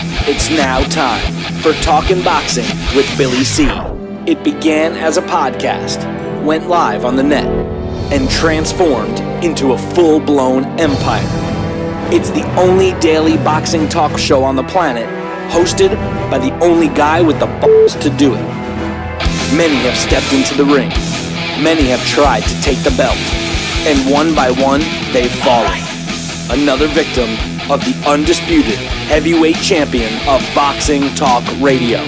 It's now time for Talkin' Boxing with Billy C. It began as a podcast, went live on the net, and transformed into a full-blown empire. It's the only daily boxing talk show on the planet, hosted by the only guy with the balls to do it. Many have stepped into the ring. Many have tried to take the belt. And one by one, they've fallen. Another victim of the undisputed heavyweight champion of boxing talk radio.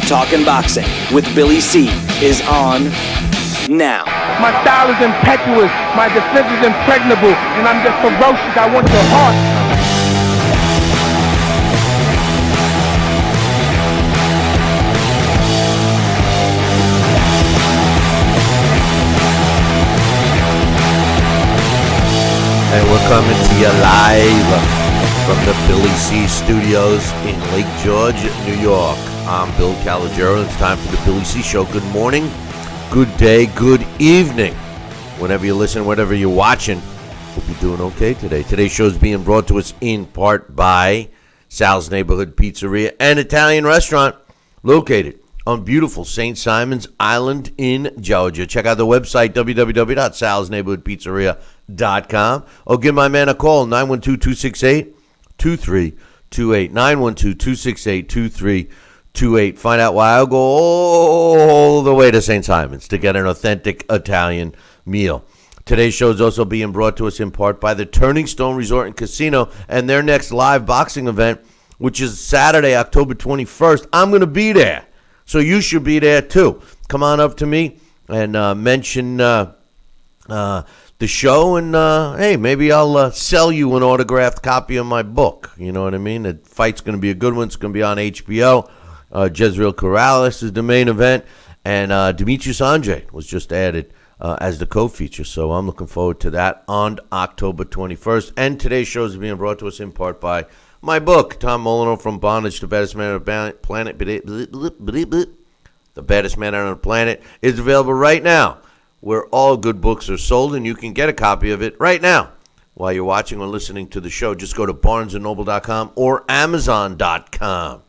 Talkin' Boxing with Billy C is on now. My style is impetuous, my defense is impregnable, and I'm just ferocious. I want your heart. And we're coming to you live from the Billy C Studios in Lake George, New York. I'm Bill Calogero. It's time for the Billy C Show. Good morning, good day, good evening. Whenever you listen, whatever you're watching, hope you're doing okay today. Today's show is being brought to us in part by Sal's Neighborhood Pizzeria and Italian Restaurant, located on beautiful St. Simons Island in Georgia. Check out the website, www.salsneighborhoodpizzeria.com, or give my man a call, 912-268-2328, 912-268-2328. Find out why I'll go all the way to St. Simons to get an authentic Italian meal. Today's show is also being brought to us in part by the Turning Stone Resort and Casino and their next live boxing event, which is Saturday, October 21st. I'm going to be there, so you should be there too. Come on up to me and mention the show, and hey, maybe I'll sell you an autographed copy of my book. You know what I mean? The fight's going to be a good one. It's going to be on HBO. Jezreel Corrales is the main event, and Demetrius Andrade was just added as the co-feature. So I'm looking forward to that on October 21st. And today's show is being brought to us in part by my book, Tom Molyneux, From Bondage to Baddest Man on the Planet. The Baddest Man on the Planet is available right now, where all good books are sold, and you can get a copy of it right now while you're watching or listening to the show. Just go to barnesandnoble.com or amazon.com.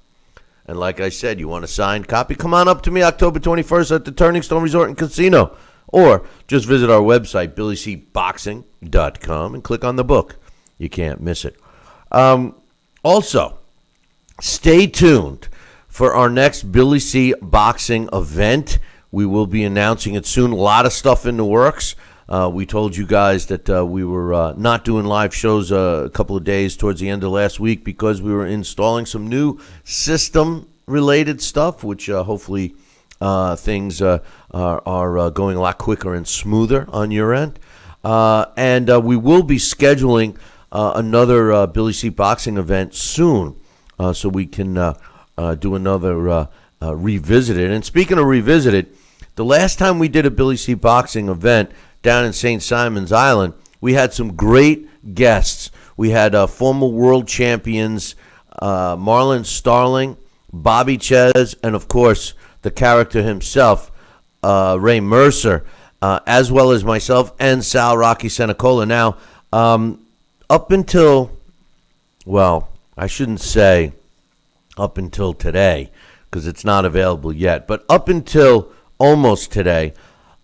And like I said, you want a signed copy? Come on up to me October 21st at the Turning Stone Resort and Casino. Or just visit our website, billycboxing.com, and click on the book. You can't miss it. Also, stay tuned for our next Billy C boxing event. We will be announcing it soon. A lot of stuff in the works. We told you guys that we were not doing live shows a couple of days towards the end of last week because we were installing some new system-related stuff, which hopefully things are going a lot quicker and smoother on your end. And we will be scheduling another Billy C boxing event soon, so we can do another revisited. And speaking of revisited, the last time we did a Billy C boxing event down in St. Simons Island, we had some great guests. We had former world champions Marlon Starling, Bobby Ches, and of course the character himself, Ray Mercer, as well as myself and Sal Rocky Senecola. Now, up until, well, I shouldn't say up until today, because it's not available yet, but up until almost today,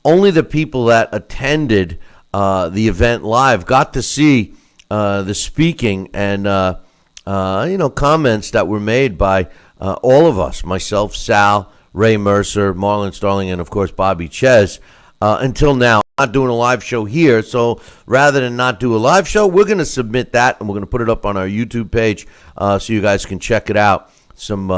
only the people that attended the event live got to see the speaking and comments that were made by all of us, myself, Sal, Ray Mercer, Marlon Starling, and of course Bobby Ches. Until now, I'm not doing a live show here, so rather than not do a live show, we're going to submit that and we're going to put it up on our YouTube page so you guys can check it out. Some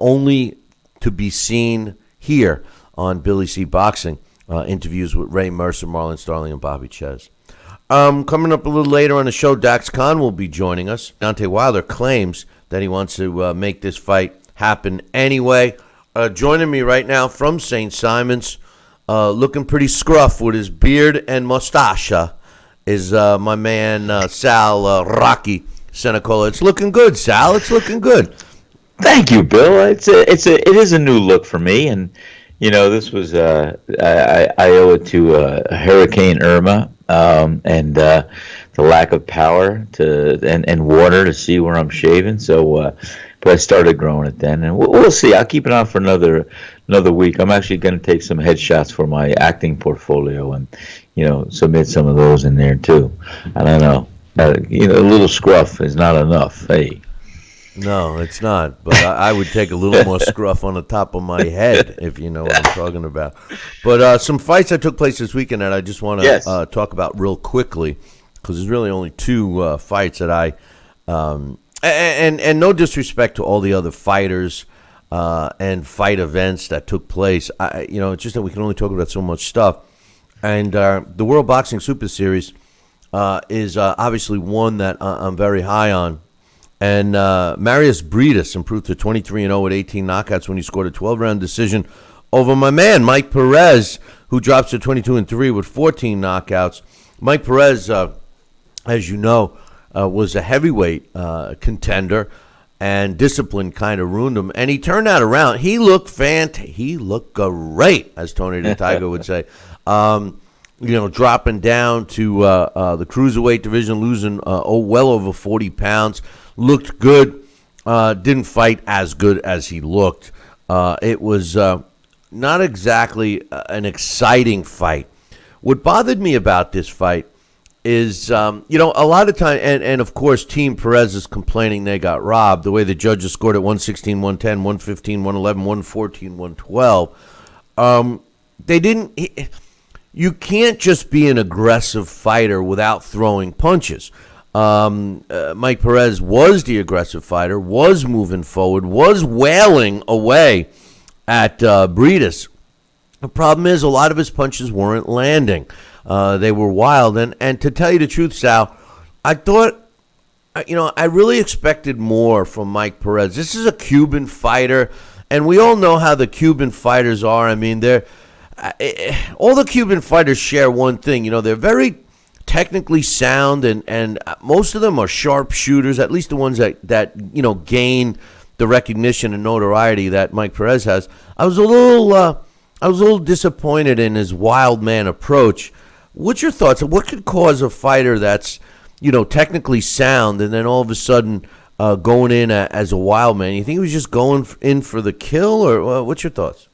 only to be seen here on Billy C Boxing interviews with Ray Mercer, Marlon Starling, and Bobby Ches. Coming up a little later on the show, Dax Khan will be joining us. Deontay Wilder claims that he wants to make this fight happen anyway. Joining me right now from St. Simons, looking pretty scruff with his beard and mustache, is my man Sal Rocky Senecola. It's looking good, Sal. It's looking good. Thank you, Bill. It is a new look for me, and you know this was I owe it to Hurricane Irma, and the the lack of power and water to see where I'm shaving. So, but I started growing it then, and we'll see. I'll keep it on for another week. I'm actually going to take some headshots for my acting portfolio and submit some of those in there too. I don't know. A little scruff is not enough. Hey. No, it's not. But I would take a little more scruff on the top of my head, if you know what I'm talking about. But some fights that took place this weekend that I just want to talk about real quickly, because there's really only two fights that I and no disrespect to all the other fighters and fight events that took place. It's just that we can only talk about so much stuff. And the World Boxing Super Series is obviously one that I'm very high on. And Marius Briedis improved to 23-0 with 18 knockouts when he scored a 12-round decision over my man, Mike Perez, who drops to 22-3 with 14 knockouts. Mike Perez, as you know, was a heavyweight contender, and discipline kind of ruined him. And he turned that around. He looked He looked great, as Tony the Tiger would say. Dropping down to the cruiserweight division, losing well over 40 pounds. Looked good. Didn't fight as good as he looked. It was not exactly an exciting fight. What bothered me about this fight is, a lot of time, and of course, Team Perez is complaining they got robbed. The way the judges scored it, 116, 110, 115, 111, 114, 112. They didn't... You can't just be an aggressive fighter without throwing punches. Mike Perez was the aggressive fighter, was moving forward, was wailing away at Briedis. The problem is a lot of his punches weren't landing. They were wild. And to tell you the truth, Sal, I thought, I really expected more from Mike Perez. This is a Cuban fighter, and we all know how the Cuban fighters are. I mean, all the Cuban fighters share one thing. They're very technically sound, and most of them are sharpshooters, at least the ones that gain the recognition and notoriety that Mike Perez has. I was a little disappointed in his wild man approach. What's your thoughts? What could cause a fighter that's technically sound and then all of a sudden going in as a wild man? You think he was just going in for the kill, or what's your thoughts?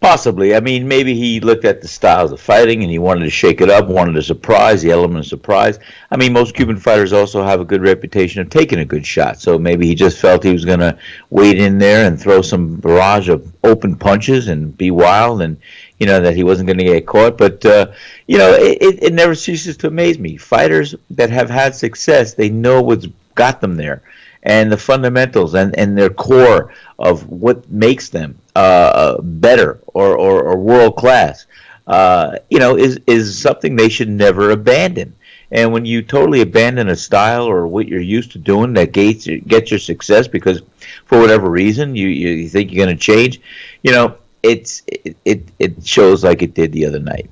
Possibly. I mean, maybe he looked at the styles of fighting and he wanted to shake it up, wanted a surprise, the element of surprise. I mean, most Cuban fighters also have a good reputation of taking a good shot. So maybe he just felt he was going to wade in there and throw some barrage of open punches and be wild, and, that he wasn't going to get caught. But, it never ceases to amaze me. Fighters that have had success, they know what's got them there. And the fundamentals and their core of what makes them better or world class, is something they should never abandon. And when you totally abandon a style or what you're used to doing that gets your success because for whatever reason you think you're going to change, it shows like it did the other night.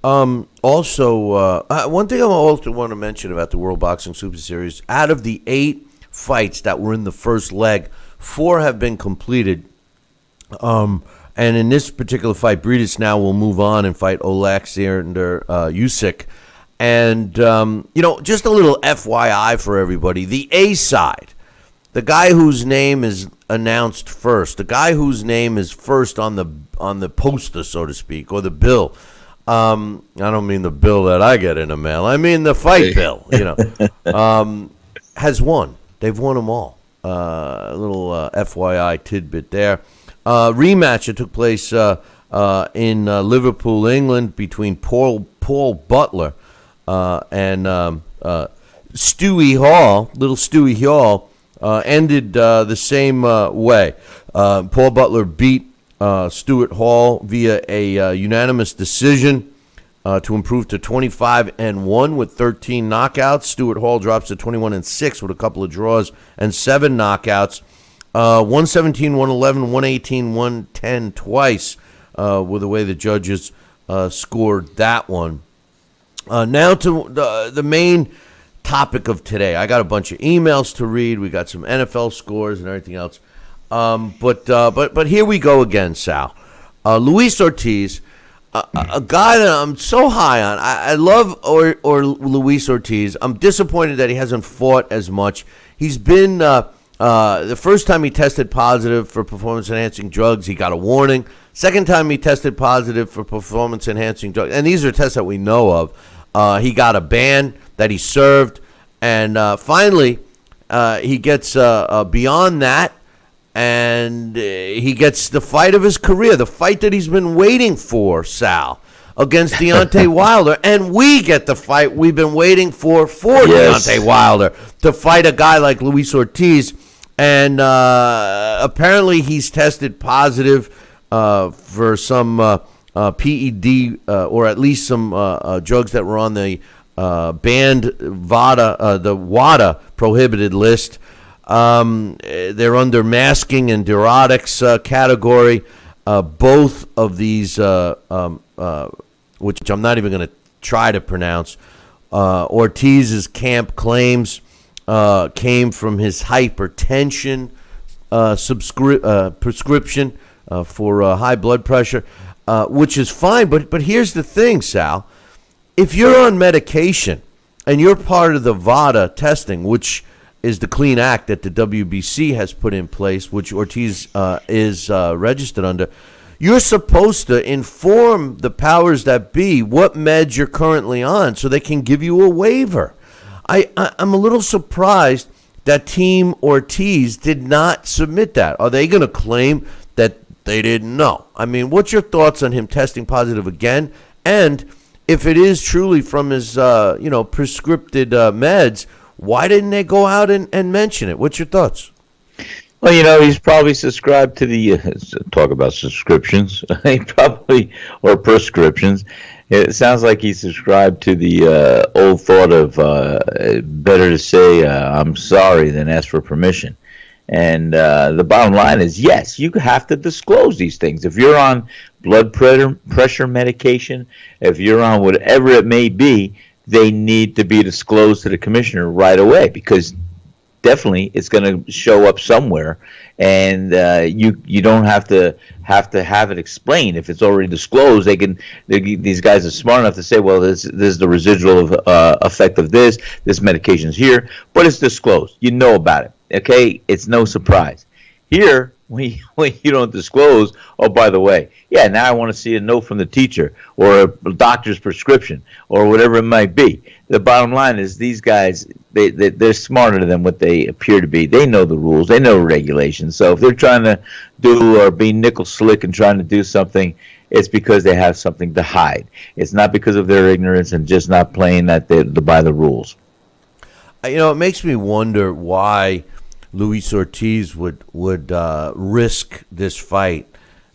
Also, one thing I also want to mention about the World Boxing Super Series, out of the 8 fights that were in the first leg, 4 have been completed. And in this particular fight, Briedis now will move on and fight Oleksandr Usyk. And, just a little FYI for everybody, the A side, the guy whose name is announced first, the guy whose name is first on the poster, so to speak, or the bill. I don't mean the bill that I get in the mail. I mean the fight bill, has won. They've won them all. A little FYI tidbit there. Rematch that took place in Liverpool, England, between Paul Butler and Stewie Hall. Little Stewie Hall ended the same way. Paul Butler beat Stuart Hall via a unanimous decision to improve to 25-1 with 13 knockouts. Stuart Hall drops to 21-6 with a couple of draws and 7 knockouts. 117, 111, 118, 110 twice with the way the judges scored that one. Now to the main topic of today. I got a bunch of emails to read. We got some NFL scores and everything else. But here we go again, Sal. Luis Ortiz. a guy that I'm so high on. I love or Luis Ortiz. I'm disappointed that he hasn't fought as much. He's been the first time he tested positive for performance-enhancing drugs, he got a warning. Second time he tested positive for performance-enhancing drugs, and these are tests that we know of. He got a ban that he served, and finally he gets beyond that. And he gets the fight of his career, the fight that he's been waiting for, Sal, against Deontay Wilder. And we get the fight we've been waiting for Deontay Wilder, to fight a guy like Luis Ortiz. And apparently he's tested positive for some PED or at least some drugs that were on the banned WADA prohibited list. They're under masking and neurotics category. Both of these, which I'm not even going to try to pronounce, Ortiz's camp claims came from his hypertension prescription for high blood pressure, which is fine. But here's the thing, Sal. If you're on medication and you're part of the VADA testing, which is the clean act that the WBC has put in place, which Ortiz is registered under, you're supposed to inform the powers that be what meds you're currently on so they can give you a waiver. I'm a little surprised that Team Ortiz did not submit that. Are they going to claim that they didn't know? I mean, what's your thoughts on him testing positive again? And if it is truly from his prescripted meds, why didn't they go out and mention it? What's your thoughts? Well, he's probably subscribed to the talk about subscriptions. He probably, or prescriptions. It sounds like he subscribed to the old thought of better to say I'm sorry than ask for permission. And the bottom line is, yes, you have to disclose these things. If you're on blood pressure medication, if you're on whatever it may be, they need to be disclosed to the commissioner right away, because definitely it's going to show up somewhere, and you don't have to have it explained. If it's already disclosed, these guys are smart enough to say, well, this is the residual effect of this medication's here, but it's disclosed. You know about it. Okay, it's no surprise. Here, when you don't disclose, oh, by the way, yeah, now I want to see a note from the teacher or a doctor's prescription or whatever it might be. The bottom line is these guys, they're smarter than what they appear to be. They know the rules. They know regulations. So if they're trying to do or be nickel slick and trying to do something, it's because they have something to hide. It's not because of their ignorance and just not playing by the rules. It makes me wonder why Luis Ortiz would risk this fight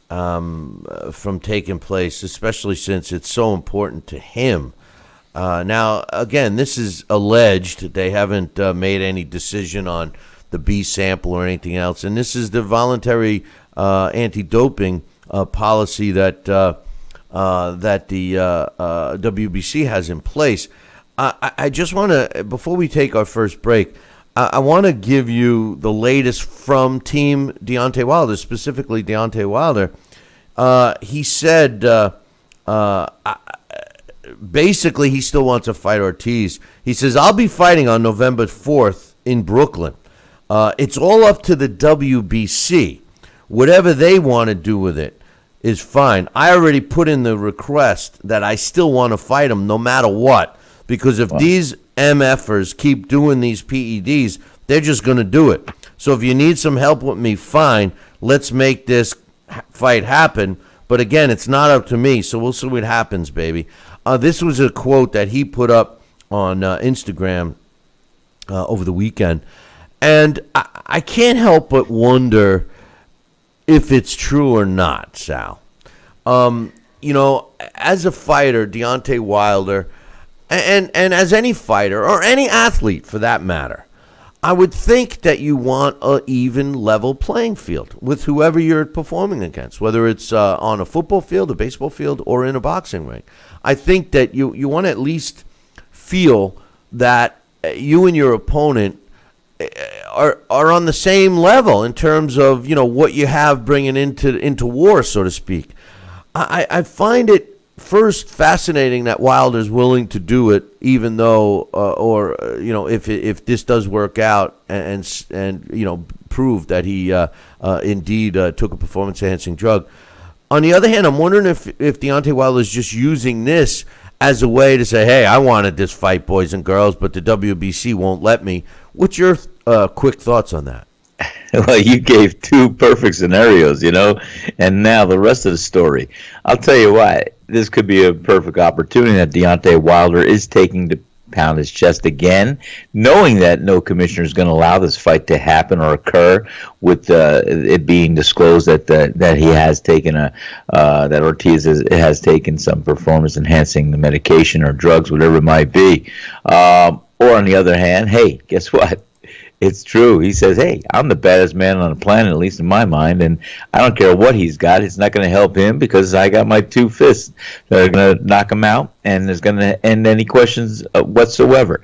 from taking place, especially since it's so important to him. Now, again, this is alleged. They haven't made any decision on the B sample or anything else, and this is the voluntary anti-doping policy that the WBC has in place. I just want to, before we take our first break, I want to give you the latest from Team Deontay Wilder, specifically Deontay Wilder. He said basically he still wants to fight Ortiz. He says, I'll be fighting on November 4th in Brooklyn. It's all up to the WBC. Whatever they want to do with it is fine. I already put in the request that I still want to fight him no matter what. Because if these MFers keep doing these PEDs, they're just going to do it. So if you need some help with me, fine. Let's make this fight happen. But again, it's not up to me, so we'll see what happens, baby. This was a quote that he put up on Instagram over the weekend. And I can't help but wonder if it's true or not, Sal. As a fighter, Deontay Wilder, and as any fighter or any athlete for that matter, I would think that you want an even level playing field with whoever you're performing against, whether it's on a football field, a baseball field, or in a boxing ring. I think that you want to at least feel that you and your opponent are on the same level in terms of what you have bringing into war, so to speak. I find it first, fascinating that Wilder's willing to do it, even though, if this does work out and prove that he indeed took a performance-enhancing drug. On the other hand, I'm wondering if Deontay Wilder is just using this as a way to say, hey, I wanted this fight, boys and girls, but the WBC won't let me. What's your quick thoughts on that? Well, you gave two perfect scenarios, and now the rest of the story. I'll tell you why. This could be a perfect opportunity that Deontay Wilder is taking to pound his chest again, knowing that no commissioner is going to allow this fight to happen or occur, with it being disclosed that he has taken that Ortiz has taken some performance-enhancing medication or drugs, whatever it might be. Or on the other hand, hey, guess what? It's true. He says, hey, I'm the baddest man on the planet, at least in my mind, and I don't care what he's got. It's not going to help him because I got my two fists that are going to knock him out, and there's going to end any questions whatsoever.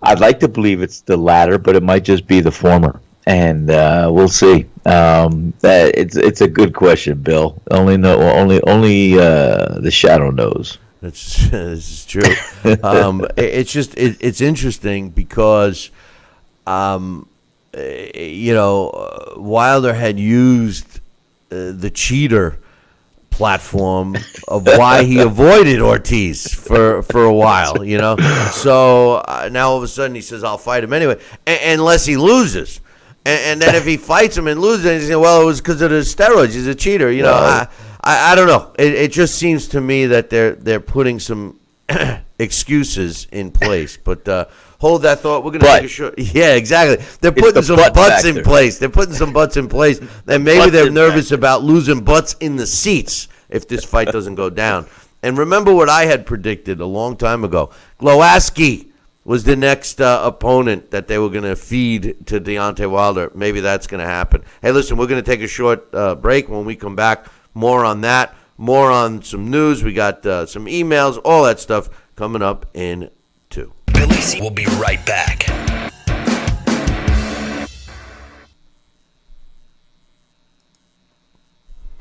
I'd like to believe it's the latter, but it might just be the former, and we'll see. It's a good question, Bill. Only the shadow knows. This is true. It's interesting because Wilder had used the cheater platform of why he avoided Ortiz for a while, So now all of a sudden he says, I'll fight him anyway, unless he loses. And then if he fights him and loses, he says, well, it was because of the steroids. He's a cheater. I don't know. It just seems to me that they're putting some excuses in place, but hold that thought. We're going to take a short. Yeah, exactly. They're putting some butts in place. They're putting some butts in place, and maybe they're nervous about losing butts in the seats if this fight doesn't go down. And remember what I had predicted a long time ago. Glowacki was the next opponent that they were going to feed to Deontay Wilder. Maybe that's going to happen. Hey, listen, we're going to take a short break. When we come back, more on that, more on some news. We got some emails, all that stuff coming up in 2. Billy C will be right back.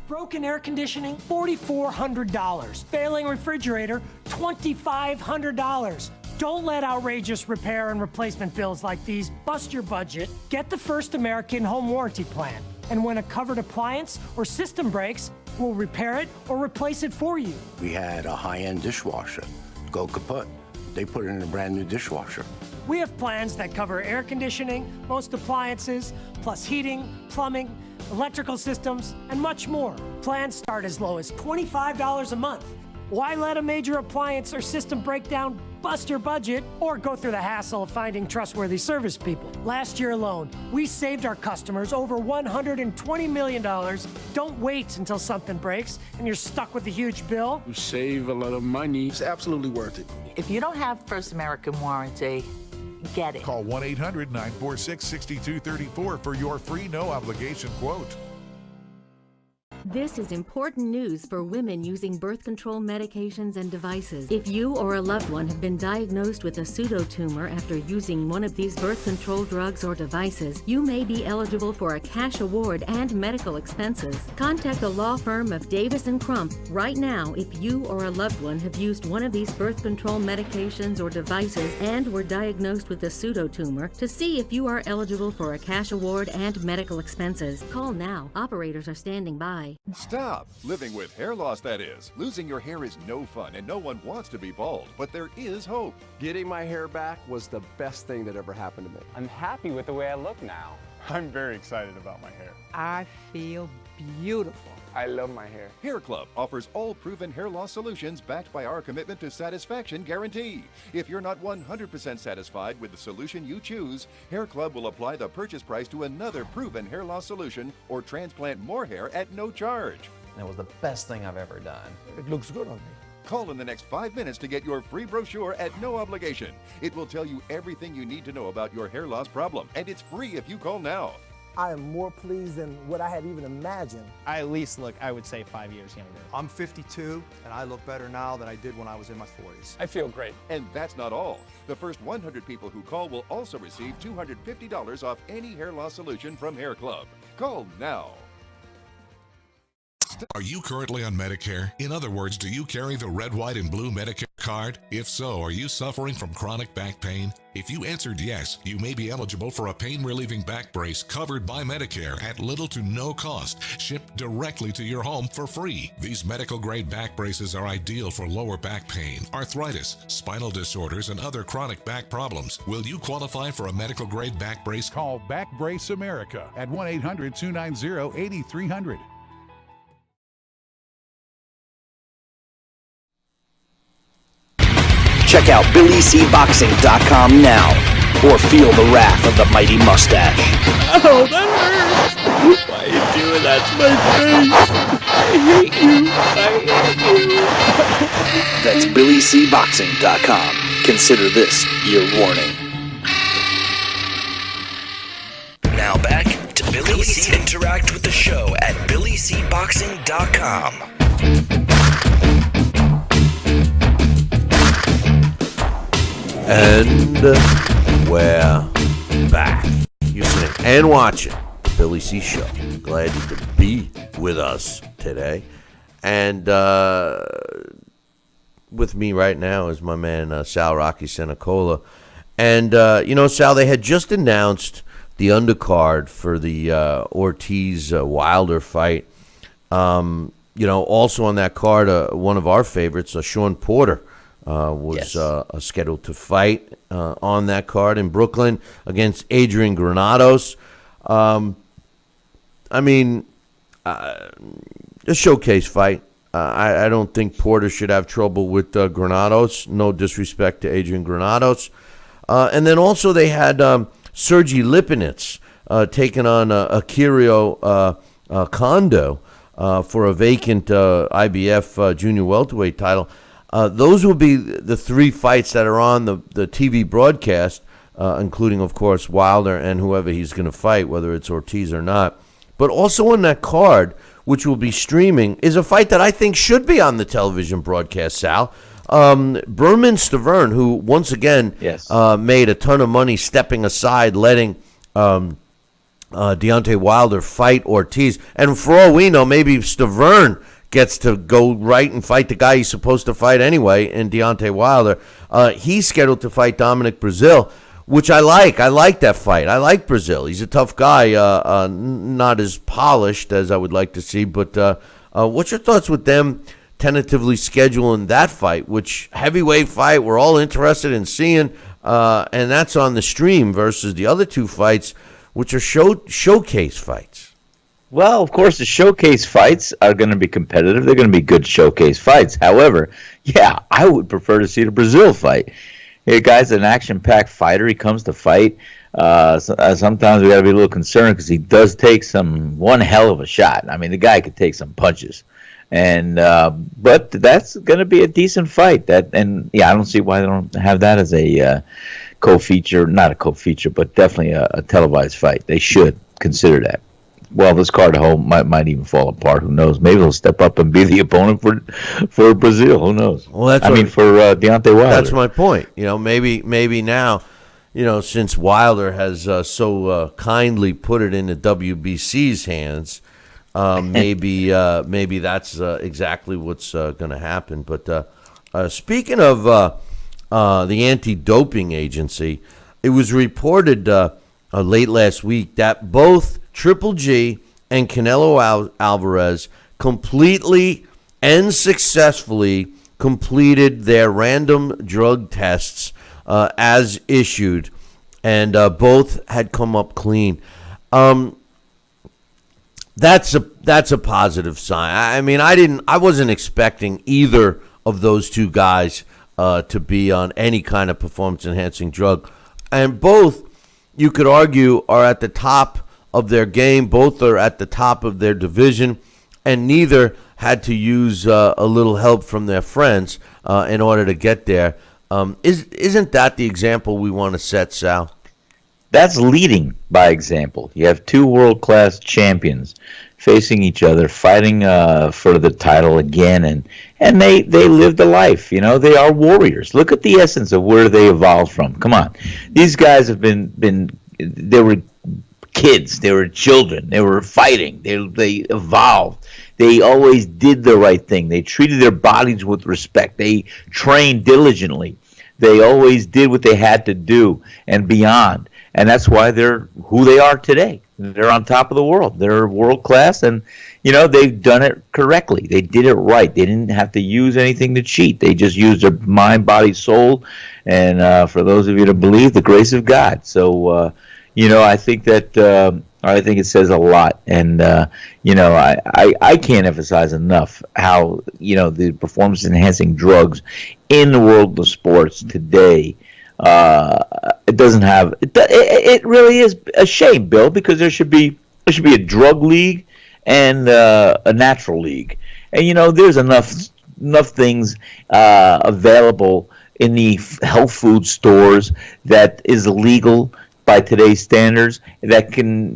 Broken air conditioning, $4,400. Failing refrigerator, $2,500. Don't let outrageous repair and replacement bills like these bust your budget. Get the First American Home Warranty Plan. And when a covered appliance or system breaks, we'll repair it or replace it for you. We had a high-end dishwasher go kaput. They put it in a brand new dishwasher. We have plans that cover air conditioning, most appliances, plus heating, plumbing, electrical systems, and much more. Plans start as low as $25 a month. Why let a major appliance or system breakdown bust your budget or go through the hassle of finding trustworthy service people? Last year alone, we saved our customers over $120 million. Don't wait until something breaks and you're stuck with a huge bill. You save a lot of money. It's absolutely worth it. If you don't have First American Warranty, get it. Call 1-800-946-6234 for your free no-obligation quote. This is important news for women using birth control medications and devices. If you or a loved one have been diagnosed with a pseudotumor after using one of these birth control drugs or devices, you may be eligible for a cash award and medical expenses. Contact the law firm of Davis & Crump right now if you or a loved one have used one of these birth control medications or devices and were diagnosed with a pseudotumor to see if you are eligible for a cash award and medical expenses. Call now. Operators are standing by. Stop living with hair loss, that is. Losing your hair is no fun, and no one wants to be bald, but there is hope. Getting my hair back was the best thing that ever happened to me. I'm happy with the way I look now. I'm very excited about my hair. I feel beautiful. I love my hair. Hair Club offers all proven hair loss solutions backed by our commitment to satisfaction guarantee. If you're not 100% satisfied with the solution you choose, Hair Club will apply the purchase price to another proven hair loss solution or transplant more hair at no charge. It was the best thing I've ever done. It looks good on me. Call in the next 5 minutes to get your free brochure at no obligation. It will tell you everything you need to know about your hair loss problem, and it's free if you call now. I am more pleased than what I had even imagined. I at least look, I would say, 5 years younger. I'm 52, and I look better now than I did when I was in my 40s. I feel great. And that's not all. The first 100 people who call will also receive $250 off any hair loss solution from Hair Club. Call now. Are you currently on Medicare? In other words, do you carry the red, white, and blue Medicare card? If so, are you suffering from chronic back pain? If you answered yes, you may be eligible for a pain-relieving back brace covered by Medicare at little to no cost, shipped directly to your home for free. These medical-grade back braces are ideal for lower back pain, arthritis, spinal disorders, and other chronic back problems. Will you qualify for a medical-grade back brace? Call Back Brace America at 1-800-290-8300. Check out BillyCBoxing.com now, or feel the wrath of the mighty mustache. Oh, that hurts! Why are you doing that to my face? I hate you. That's BillyCBoxing.com. Consider this your warning. Now back to Billy C. Interact with the show at BillyCBoxing.com. And we're back. You're listening and watching the Billy C. Show. Glad you could be with us today. And with me right now is my man Sal Rocky Senecola. And, Sal, they had just announced the undercard for the Ortiz Wilder fight. Also on that card, one of our favorites, Sean Porter, was scheduled to fight on that card in Brooklyn against Adrian Granados. A showcase fight. I don't think Porter should have trouble with Granados. No disrespect to Adrian Granados. And then also they had Sergey Lipinets taking on Akira Kondo for a vacant IBF junior welterweight title. Those will be the three fights that are on the TV broadcast, including, of course, Wilder and whoever he's going to fight, whether it's Ortiz or not. But also on that card, which will be streaming, is a fight that I think should be on the television broadcast, Sal. Berman Stavern, who once again made a ton of money stepping aside, letting Deontay Wilder fight Ortiz. And for all we know, maybe Stavern gets to go right and fight the guy he's supposed to fight anyway in Deontay Wilder. He's scheduled to fight Dominic Breazeale, which I like. I like that fight. I like Breazeale. He's a tough guy, not as polished as I would like to see. But what's your thoughts with them tentatively scheduling that fight, which heavyweight fight we're all interested in seeing, and that's on the stream versus the other two fights, which are showcase fights? Well, of course, the showcase fights are going to be competitive. They're going to be good showcase fights. However, I would prefer to see the Breazeale fight. Hey, guy's an action-packed fighter. He comes to fight. Sometimes we got to be a little concerned because he does take one hell of a shot. I mean, the guy could take some punches. And but that's going to be a decent fight. I don't see why they don't have that as a co-feature, not a co-feature, but definitely a televised fight. They should consider that. Well, this card home might even fall apart. Who knows? Maybe they'll step up and be the opponent for Breazeale. Who knows? Well, for Deontay Wilder. That's my point. Maybe now, since Wilder has so kindly put it into WBC's hands, maybe that's exactly what's going to happen. But speaking of the anti-doping agency, it was reported late last week that both Triple G and Canelo Alvarez completely and successfully completed their random drug tests as issued, and both had come up clean. That's a positive sign. I mean, I wasn't expecting either of those two guys to be on any kind of performance-enhancing drug, and both, you could argue, are at the top of their game. Both are at the top of their division, and neither had to use a little help from their friends in order to get there. Isn't that the example we want to set, Sal? That's leading by example. You have two world-class champions facing each other, fighting for the title again, and they lived a life. They are warriors. Look at the essence of where they evolved from. Come on, these guys have been they were kids, they were children, they were fighting, they evolved, They always did the right thing. They treated their bodies with respect. They trained diligently. They always did what they had to do and beyond. And that's why they're who they are today. They're on top of the world. They're world class, and they've done it correctly. They did it right. They didn't have to use anything to cheat. They just used their mind, body, soul, and for those of you that believe, the grace of God. So, I think that I think it says a lot, and I can't emphasize enough how the performance-enhancing drugs in the world of sports today. It doesn't have. It really is a shame, Bill, because there should be a drug league and a natural league, and there's enough things available in the health food stores that is legal by today's standards that can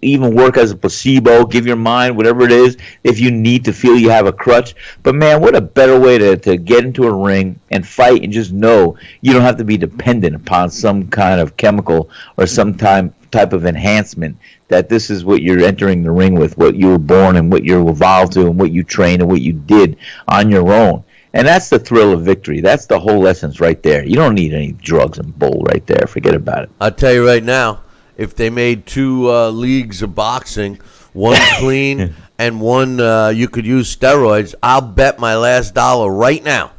even work as a placebo, give your mind whatever it is if you need to feel you have a crutch. But man, what a better way to get into a ring and fight and just know you don't have to be dependent upon some kind of chemical or some type of enhancement, that this is what you're entering the ring with, what you were born and what you evolved to and what you trained and what you did on your own. And that's the thrill of victory. That's the whole essence right there. You don't need any drugs and bull right there. Forget about it. I'll tell you right now, if they made two leagues of boxing, one clean and one you could use steroids, I'll bet my last dollar right now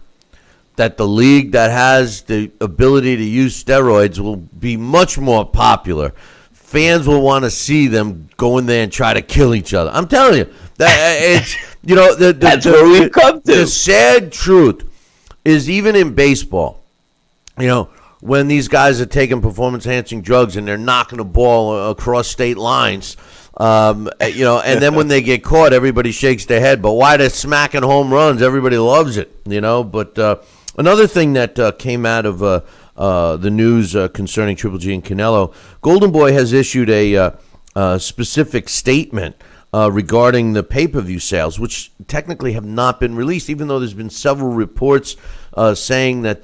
that the league that has the ability to use steroids will be much more popular. Fans will want to see them go in there and try to kill each other. I'm telling you, it's that's where we've come to. The sad truth is, even in baseball, when these guys are taking performance-enhancing drugs and they're knocking the ball across state lines, and then when they get caught, everybody shakes their head. But why they're smacking home runs? Everybody loves it, But another thing that came out of the news concerning Triple G and Canelo, Golden Boy has issued a specific statement regarding the pay-per-view sales, which technically have not been released, even though there's been several reports saying that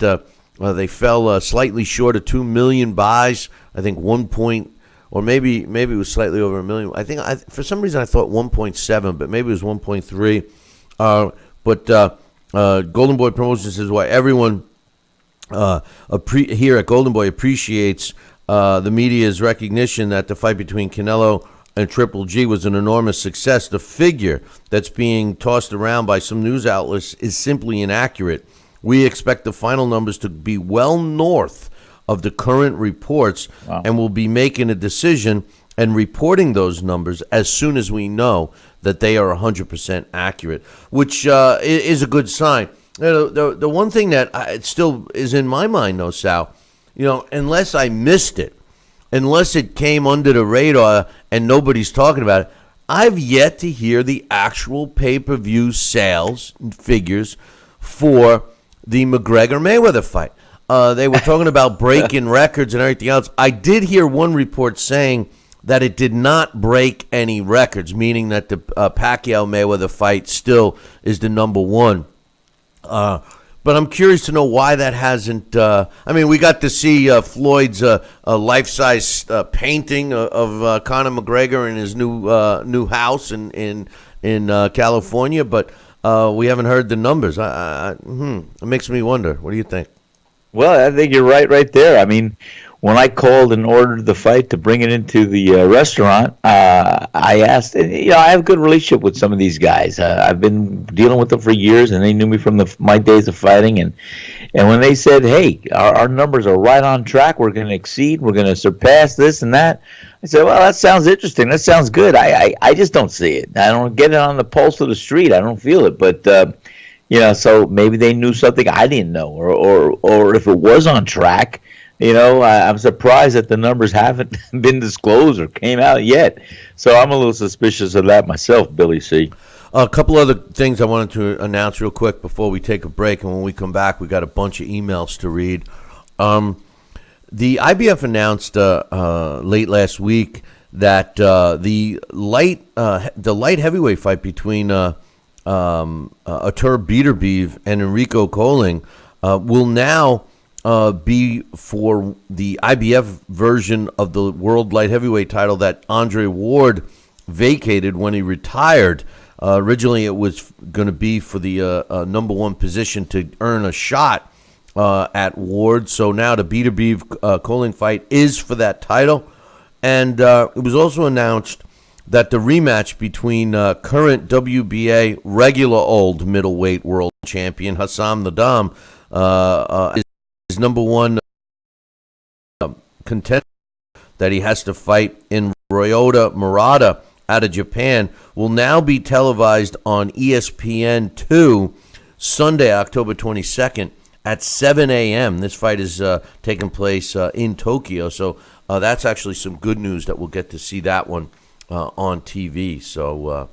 they fell slightly short of 2 million buys. I think 1 point, or maybe it was slightly over 1 million. I think for some reason I thought 1.7, but maybe it was 1.3. But Golden Boy Promotions says why everyone here at Golden Boy appreciates the media's recognition that the fight between Canelo and Triple G was an enormous success. The figure that's being tossed around by some news outlets is simply inaccurate. We expect the final numbers to be well north of the current reports, and we'll be making a decision and reporting those numbers as soon as we know that they are 100% accurate, which is a good sign. The one thing that it still is in my mind, though, Sal, unless I missed it, unless it came under the radar and nobody's talking about it, I've yet to hear the actual pay-per-view sales figures for the McGregor-Mayweather fight. They were talking about breaking records and everything else. I did hear one report saying that it did not break any records, meaning that the Pacquiao-Mayweather fight still is the number one. But I'm curious to know why that hasn't. We got to see Floyd's life-size painting of Conor McGregor in his new house in California, but we haven't heard the numbers. It makes me wonder. What do you think? Well, I think you're right there. I mean, when I called and ordered the fight to bring it into the restaurant, I asked, and, I have a good relationship with some of these guys. I've been dealing with them for years, and they knew me from my days of fighting. And when they said, hey, our numbers are right on track, we're going to exceed, we're going to surpass this and that, I said, well, that sounds interesting. That sounds good. I just don't see it. I don't get it on the pulse of the street. I don't feel it. But, so maybe they knew something I didn't know, or if it was on track, I'm surprised that the numbers haven't been disclosed or came out yet. So I'm a little suspicious of that myself, Billy C. A couple other things I wanted to announce real quick before we take a break. And when we come back, we got a bunch of emails to read. The IBF announced late last week that the light heavyweight fight between Artur Beterbiev and Enrico Colling will now be for the IBF version of the world light heavyweight title that Andre Ward vacated when he retired Originally, it was going to be for the number one position to earn a shot at Ward. So now the Beterbiev Colling fight is for that title. And it was also announced that the rematch between current WBA regular old middleweight world champion Hassam Nadam is number one contender that he has to fight in Ryota Murata out of Japan will now be televised on ESPN2 Sunday, October 22nd at 7 a.m. This fight is taking place in Tokyo, so that's actually some good news that we'll get to see that one on TV. So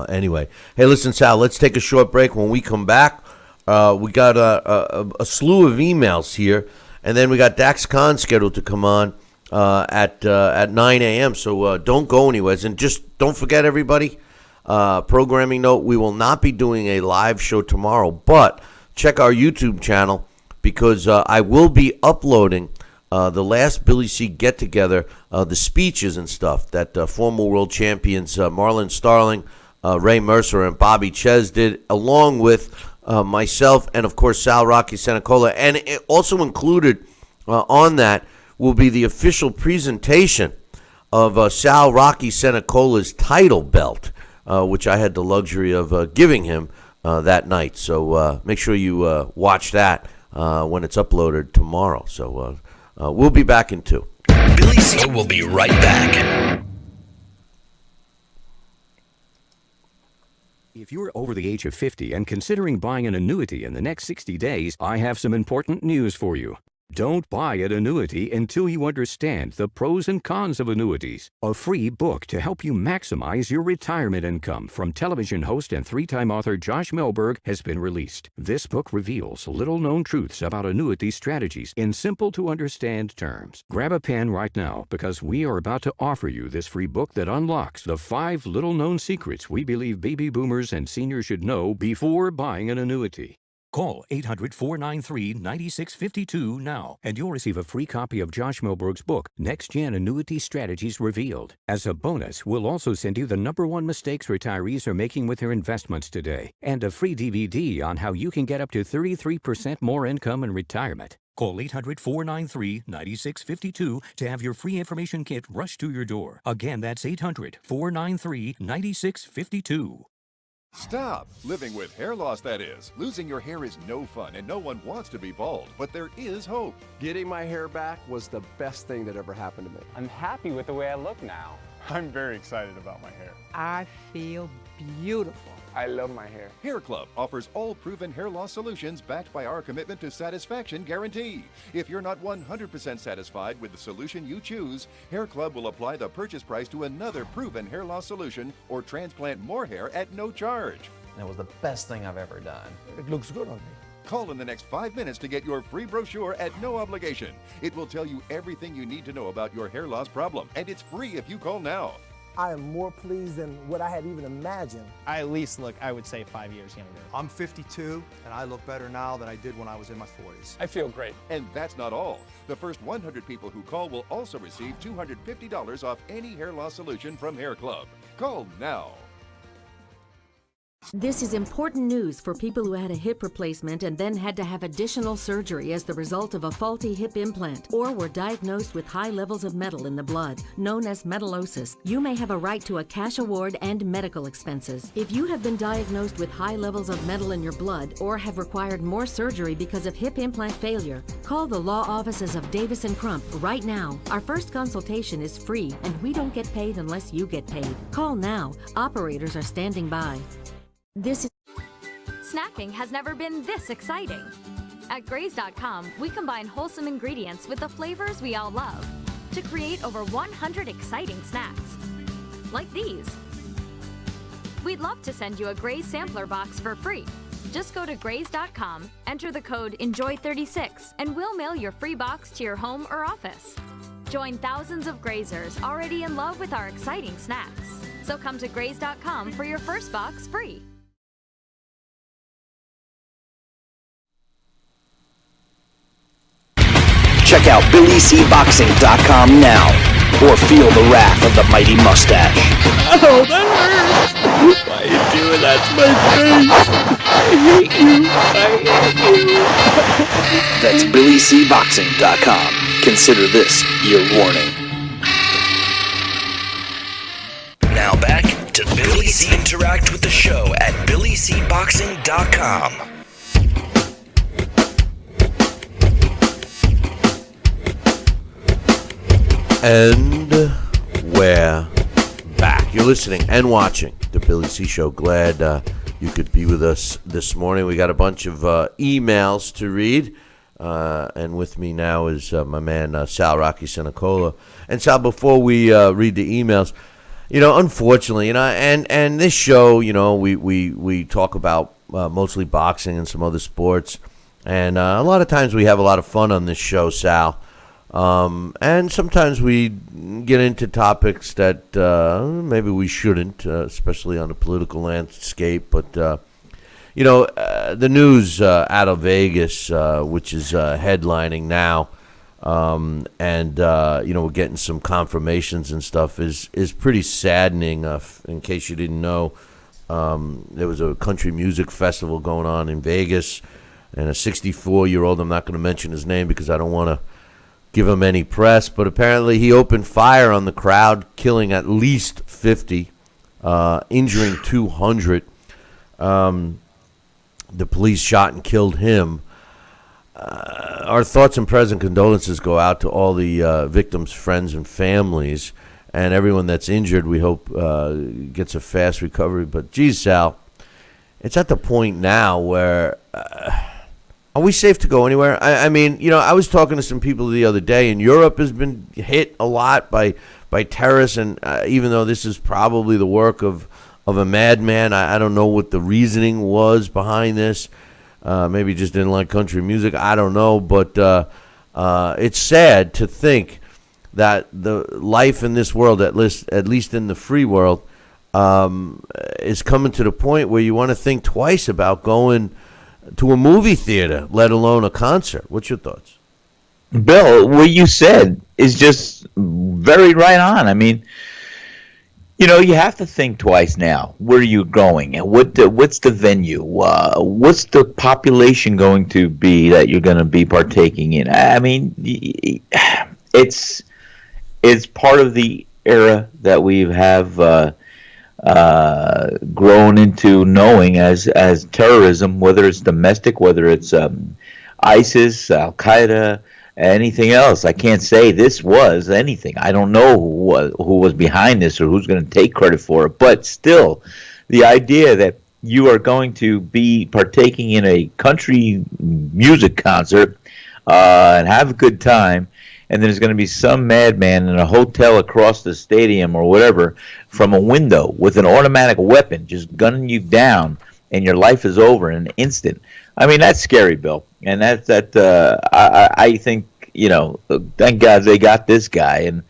anyway, hey, listen, Sal, let's take a short break. When we come back, we got a slew of emails here, and then we got Dax Khan scheduled to come on at 9 a.m. So don't go anywhere. And just don't forget, everybody, programming note, we will not be doing a live show tomorrow, but check our YouTube channel because I will be uploading the last Billy C get-together, the speeches and stuff that former world champions Marlon Starling, Ray Mercer, and Bobby Ches did, along with myself and, of course, Sal Rocky Senacola. And it also included on that will be the official presentation of Sal Rocky Senacola's title belt, which I had the luxury of giving him that night. So make sure you watch that when it's uploaded tomorrow. So we'll be back in 2. Billy C will be right back. If you're over the age of 50 and considering buying an annuity in the next 60 days, I have some important news for you. Don't buy an annuity until you understand the pros and cons of annuities. A free book to help you maximize your retirement income from television host and 3-time author Josh Melberg has been released. This book reveals little-known truths about annuity strategies in simple-to-understand terms. Grab a pen right now because we are about to offer you this free book that unlocks the 5 little-known secrets we believe baby boomers and seniors should know before buying an annuity. Call 800-493-9652 now, and you'll receive a free copy of Josh Melberg's book, Next Gen Annuity Strategies Revealed. As a bonus, we'll also send you the #1 mistakes retirees are making with their investments today, and a free DVD on how you can get up to 33% more income in retirement. Call 800-493-9652 to have your free information kit rushed to your door. Again, that's 800-493-9652. Stop living with hair loss, that is. Losing your hair is no fun, and no one wants to be bald, but there is hope. Getting my hair back was the best thing that ever happened to me. I'm happy with the way I look now. I'm very excited about my hair. I feel beautiful. I love my hair. Hair Club offers all proven hair loss solutions backed by our commitment to satisfaction guarantee. If you're not 100% satisfied with the solution you choose, Hair Club will apply the purchase price to another proven hair loss solution or transplant more hair at no charge. And it was the best thing I've ever done. It looks good on me. Call in the next 5 minutes to get your free brochure at no obligation. It will tell you everything you need to know about your hair loss problem, and it's free if you call now. I am more pleased than what I had even imagined. I at least look, I would say, 5 years younger. I'm 52, and I look better now than I did when I was in my 40s. I feel great. And that's not all. The first 100 people who call will also receive $250 off any hair loss solution from Hair Club. Call now. This is important news for people who had a hip replacement and then had to have additional surgery as the result of a faulty hip implant or were diagnosed with high levels of metal in the blood, known as metallosis. You may have a right to a cash award and medical expenses. If you have been diagnosed with high levels of metal in your blood or have required more surgery because of hip implant failure, call the law offices of Davis & Crump right now. Our first consultation is free and we don't get paid unless you get paid. Call now. Operators are standing by. Snacking has never been this exciting. At Graze.com, we combine wholesome ingredients with the flavors we all love to create over 100 exciting snacks, like these. We'd love to send you a Graze sampler box for free. Just go to Graze.com, enter the code ENJOY36, and we'll mail your free box to your home or office. Join thousands of Grazers already in love with our exciting snacks. So come to Graze.com for your first box free. Check out BillyCBoxing.com now, or feel the wrath of the mighty mustache. Oh, that hurts! Why are you doing that to my face? I hate you. That's BillyCBoxing.com. Consider this your warning. Now back to Billy C. Interact with the show at BillyCBoxing.com. And we're back. You're listening and watching the Billy C. Show. Glad you could be with us this morning. We got a bunch of emails to read. And with me now is my man, Sal Rocky Senecola. And Sal, before we read the emails, unfortunately, and this show, we talk about mostly boxing and some other sports. And a lot of times we have a lot of fun on this show, Sal. And sometimes we get into topics that maybe we shouldn't, especially on the political landscape. But, the news out of Vegas, which is headlining now, and we're getting some confirmations and stuff, is pretty saddening. In case you didn't know, there was a country music festival going on in Vegas, and a 64-year-old, I'm not going to mention his name because I don't want to give him any press, but apparently he opened fire on the crowd, killing at least 50, injuring 200. The police shot and killed him. Our thoughts and prayers and condolences go out to all the victims' friends and families, and everyone that's injured. We hope gets a fast recovery. But geez, Sal, it's at the point now where are we safe to go anywhere? I mean, I was talking to some people the other day, and Europe has been hit a lot by terrorists, and even though this is probably the work of a madman, I don't know what the reasoning was behind this. Maybe just didn't like country music. I don't know, but it's sad to think that the life in this world, at least in the free world, is coming to the point where you want to think twice about going to a movie theater, let alone a concert. What's your thoughts? Bill, what you said is just very right on. I mean, you have to think twice now. Where are you going? What's the venue? What's the population going to be that you're going to be partaking in? I mean, it's part of the era that we have grown into knowing as terrorism, whether it's domestic, whether it's ISIS, Al Qaeda, anything else. I can't say this was anything. I don't know who was behind this or who's going to take credit for it. But still, the idea that you are going to be partaking in a country music concert and have a good time, and there's going to be some madman in a hotel across the stadium or whatever from a window with an automatic weapon just gunning you down, and your life is over in an instant. I mean, that's scary, Bill. And I think, thank God they got this guy, and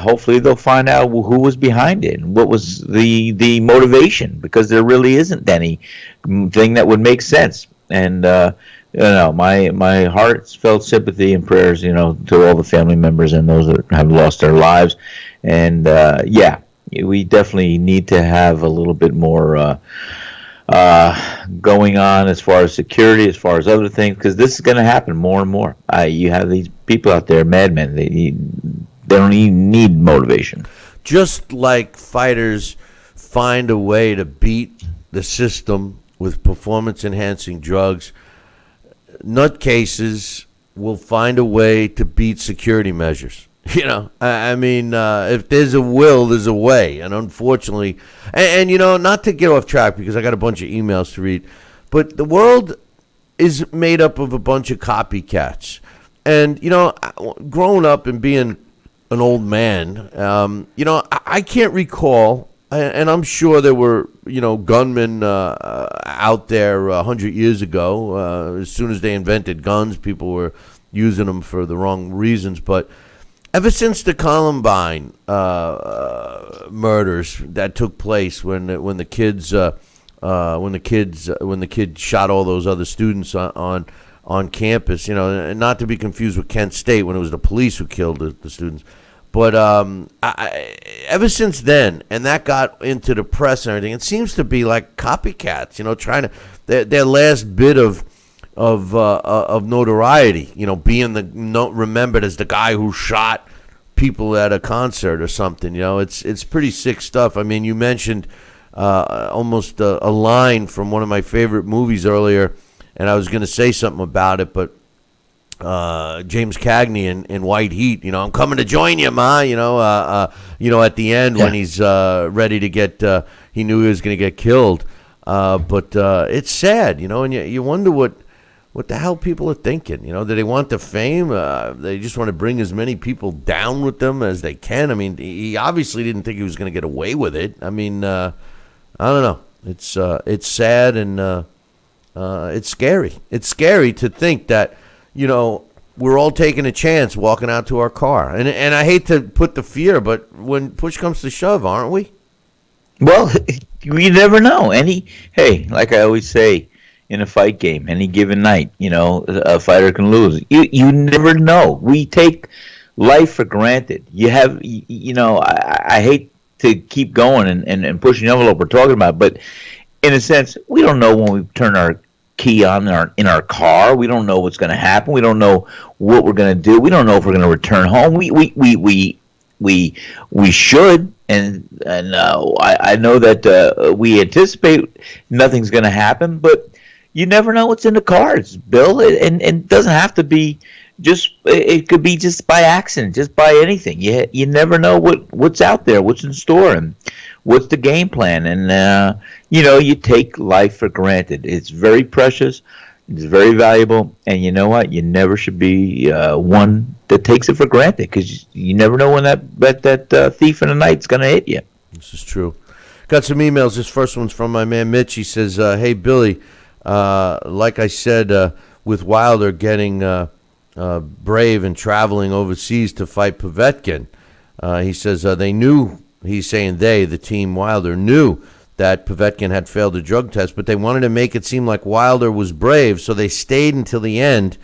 hopefully they'll find out who was behind it and what was the motivation, because there really isn't anything that would make sense. And my heartfelt sympathy and prayers, to all the family members and those that have lost their lives. And we definitely need to have a little bit more going on as far as security, as far as other things, because this is going to happen more and more. You have these people out there, madmen. They don't even need motivation. Just like fighters find a way to beat the system with performance-enhancing drugs, nutcases will find a way to beat security measures. I mean, if there's a will, there's a way. And unfortunately, and not to get off track because I got a bunch of emails to read, but the world is made up of a bunch of copycats. And, growing up and being an old man, I can't recall, and I'm sure there were, gunmen out there 100 years ago. As soon as they invented guns, people were using them for the wrong reasons. But ever since the Columbine murders that took place, when the kid shot all those other students on campus, and not to be confused with Kent State when it was the police who killed the students, But ever since then, and that got into the press and everything, it seems to be like copycats, trying to their last bit of notoriety, being remembered as the guy who shot people at a concert or something. It's pretty sick stuff. I mean, you mentioned almost a line from one of my favorite movies earlier, and I was going to say something about it, but James Cagney in White Heat, I'm coming to join you, Ma. At the end when he's ready to get, he knew he was going to get killed. But it's sad, and you wonder what the hell people are thinking. Do they want the fame? They just want to bring as many people down with them as they can. I mean, he obviously didn't think he was going to get away with it. I mean, I don't know. It's sad and it's scary. It's scary to think that, we're all taking a chance walking out to our car. And I hate to put the fear, but when push comes to shove, aren't we? Well, you never know. Like I always say in a fight game, any given night, a fighter can lose. You never know. We take life for granted. I hate to keep going and pushing the envelope we're talking about, but in a sense, we don't know when we turn our key on in our car. We don't know what's going to happen. We don't know what we're going to do. We don't know if we're going to return home. We should, and I know that we anticipate nothing's going to happen, but you never know what's in the cards, Bill. And it doesn't have to be it could be just by accident, just by anything. You never know what's out there, what's in store, and what's the game plan. And you take life for granted. It's very precious. It's very valuable, and you know what? You never should be one that takes it for granted, because you never know when that thief in the night's going to hit you. This is true. Got some emails. This first one's from my man Mitch. He says, "Hey Billy, like I said, with Wilder getting brave and traveling overseas to fight Povetkin, he says they knew. He's saying the team Wilder knew that Povetkin had failed a drug test, but they wanted to make it seem like Wilder was brave, so they stayed until the end,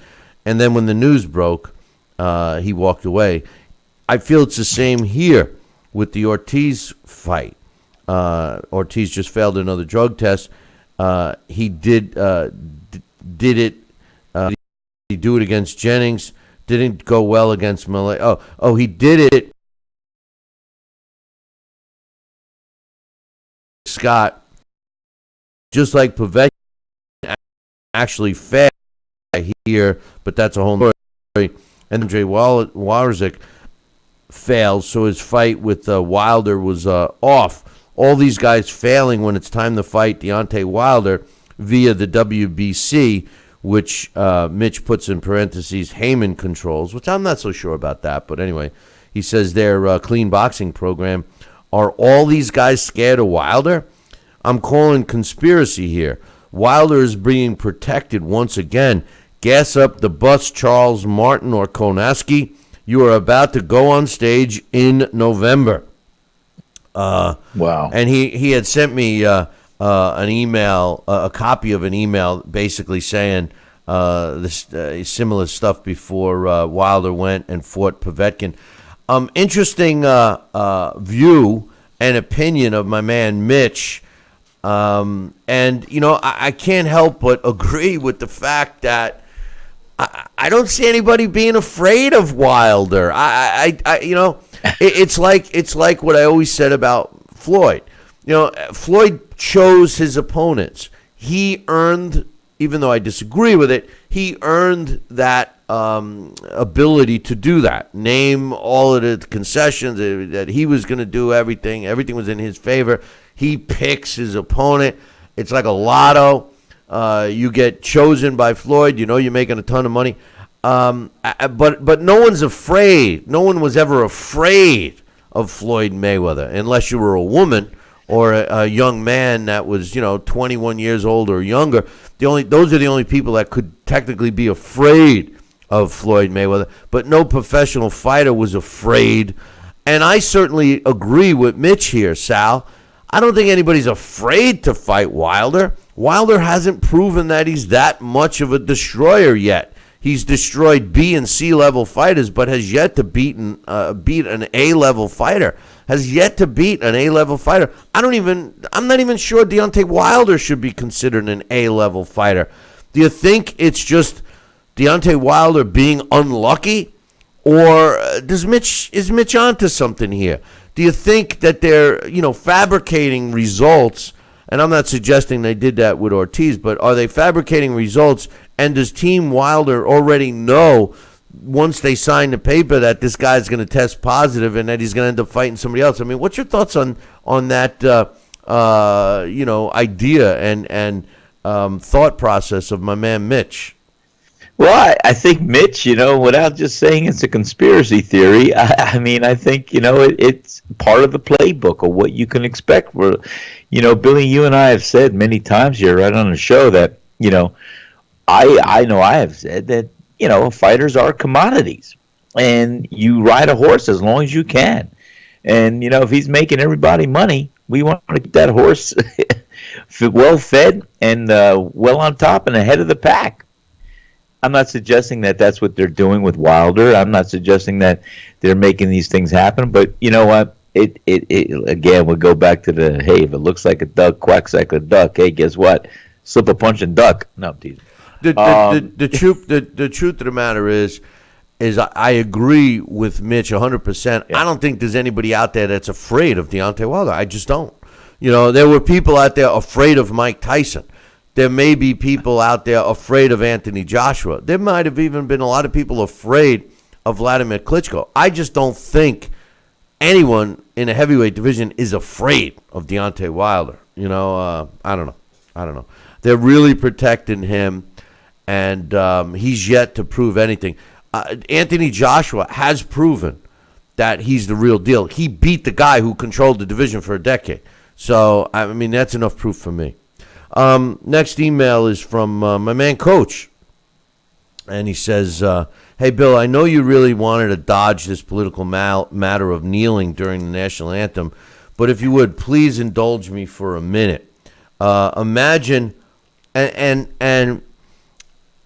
and then when the news broke, he walked away. I feel it's the same here with the Ortiz fight. Ortiz just failed another drug test. He did it. He do it against Jennings. Didn't go well against Malay. Oh, he did it. Scott, just like Povetkin actually failed here, but that's a whole story. And Andre Warzik failed, so his fight with Wilder was off. All these guys failing when it's time to fight Deontay Wilder via the WBC, which Mitch puts in parentheses, Heyman controls, which I'm not so sure about that. But anyway, he says their clean boxing program. Are all these guys scared of Wilder? I'm calling conspiracy here. Wilder is being protected once again. Gas up the bus, Charles Martin or Konaski. You are about to go on stage in November. Wow. And he had sent me an email, a copy of an email, basically saying this similar stuff before Wilder went and fought Povetkin. Interesting view and opinion of my man Mitch. And, I can't help but agree with the fact that I don't see anybody being afraid of Wilder. It's like what I always said about Floyd. Floyd chose his opponents. He earned, even though I disagree with it, he earned that ability to do that. Name all of the concessions that he was going to do everything. Everything was in his favor. He picks his opponent. It's like a lotto. You get chosen by Floyd. You're making a ton of money. But no one's afraid. No one was ever afraid of Floyd Mayweather, unless you were a woman or a young man that was, 21 years old or younger. Those are the only people that could technically be afraid of Floyd Mayweather. But no professional fighter was afraid. And I certainly agree with Mitch here, Sal. I don't think anybody's afraid to fight Wilder. Wilder hasn't proven that he's that much of a destroyer yet. He's destroyed B and C level fighters, but has yet to beat an A level fighter. Has yet to beat an A level fighter. I'm not even sure Deontay Wilder should be considered an A level fighter. Do you think it's just Deontay Wilder being unlucky, or is Mitch onto something here? Do you think that they're fabricating results? And I'm not suggesting they did that with Ortiz, but are they fabricating results? And does Team Wilder already know once they sign the paper that this guy's going to test positive and that he's going to end up fighting somebody else? I mean, what's your thoughts on that idea and thought process of my man Mitch? Well, I think Mitch, without just saying it's a conspiracy theory, I think, it's part of the playbook of what you can expect. Billy, you and I have said many times here right on the show that, I know I have said that, fighters are commodities. And you ride a horse as long as you can. And, if he's making everybody money, we want to keep that horse well fed and well on top and ahead of the pack. I'm not suggesting that that's what they're doing with Wilder. I'm not suggesting that they're making these things happen. But you know what? It again, we'll go back to the, hey, if it looks like a duck, quacks like a duck. Hey, guess what? Slip a punch and duck. No, I'm teasing. The truth of the matter is I agree with Mitch 100%. Yeah. I don't think there's anybody out there that's afraid of Deontay Wilder. I just don't. There were people out there afraid of Mike Tyson. There may be people out there afraid of Anthony Joshua. There might have even been a lot of people afraid of Vladimir Klitschko. I just don't think anyone in a heavyweight division is afraid of Deontay Wilder. I don't know. They're really protecting him, and he's yet to prove anything. Anthony Joshua has proven that he's the real deal. He beat the guy who controlled the division for a decade. So, that's enough proof for me. Next email is from my man Coach, and he says, hey, Bill, I know you really wanted to dodge this political matter of kneeling during the national anthem, but if you would, please indulge me for a minute. Imagine, and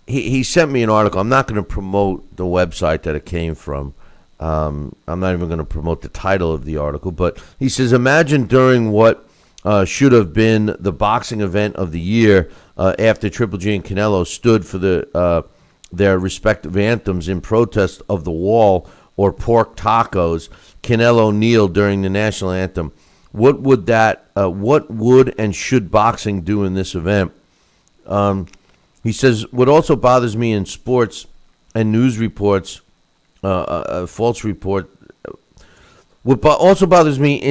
he sent me an article. I'm not going to promote the website that it came from. I'm not even going to promote the title of the article, but he says, imagine during what should have been the boxing event of the year after Triple G and Canelo stood for their respective anthems in protest of the wall or pork tacos. Canelo kneeled during the national anthem. What would and should boxing do in this event? He says, what also bothers me in sports and news reports, false report. What also bothers me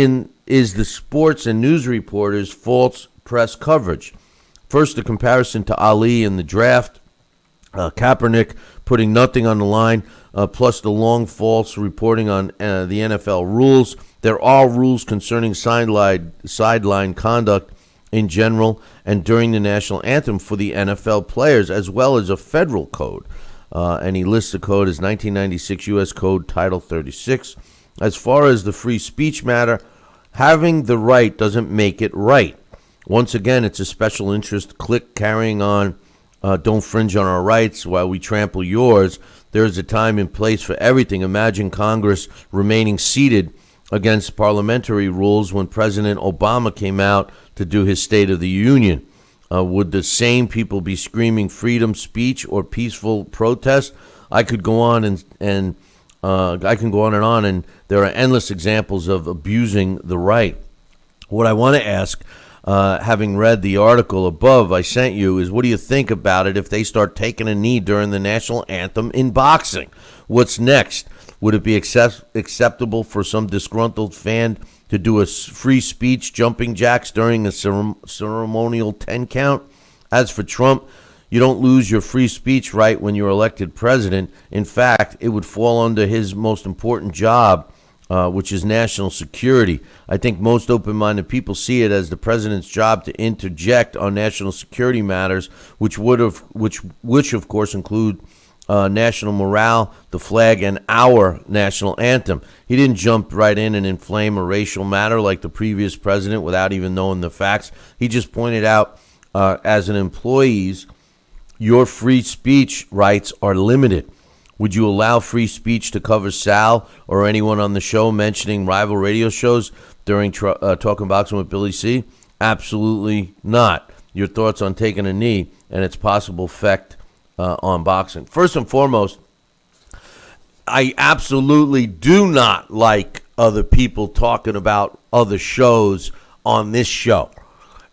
is the sports and news reporters' false press coverage. First, the comparison to Ali in the draft, Kaepernick putting nothing on the line, plus the long false reporting on the NFL rules. There are rules concerning sideline conduct in general and during the national anthem for the NFL players, as well as a federal code. And he lists the code as 1996 U.S. Code Title 36. As far as the free speech matter, having the right doesn't make it right. Once again, it's a special interest clique carrying on, don't fringe on our rights while we trample yours. There is a time and place for everything. Imagine Congress remaining seated against parliamentary rules when President Obama came out to do his State of the Union. Would the same people be screaming freedom speech or peaceful protest? I could go on and on, and there are endless examples of abusing the right. What I want to ask, having read the article above I sent you, is what do you think about it if they start taking a knee during the national anthem in boxing? What's next? Would it be acceptable for some disgruntled fan to do a free speech jumping jacks during a ceremonial 10 count? As for Trump, you don't lose your free speech right when you're elected president. In fact, it would fall under his most important job, which is national security. I think most open-minded people see it as the president's job to interject on national security matters, which of course include national morale, the flag, and our national anthem. He didn't jump right in and inflame a racial matter like the previous president without even knowing the facts. He just pointed out as an employee's your free speech rights are limited. Would you allow free speech to cover Sal or anyone on the show mentioning rival radio shows during Talking Boxing with Billy C? Absolutely not. Your thoughts on taking a knee and its possible effect on boxing. First and foremost, I absolutely do not like other people talking about other shows on this show.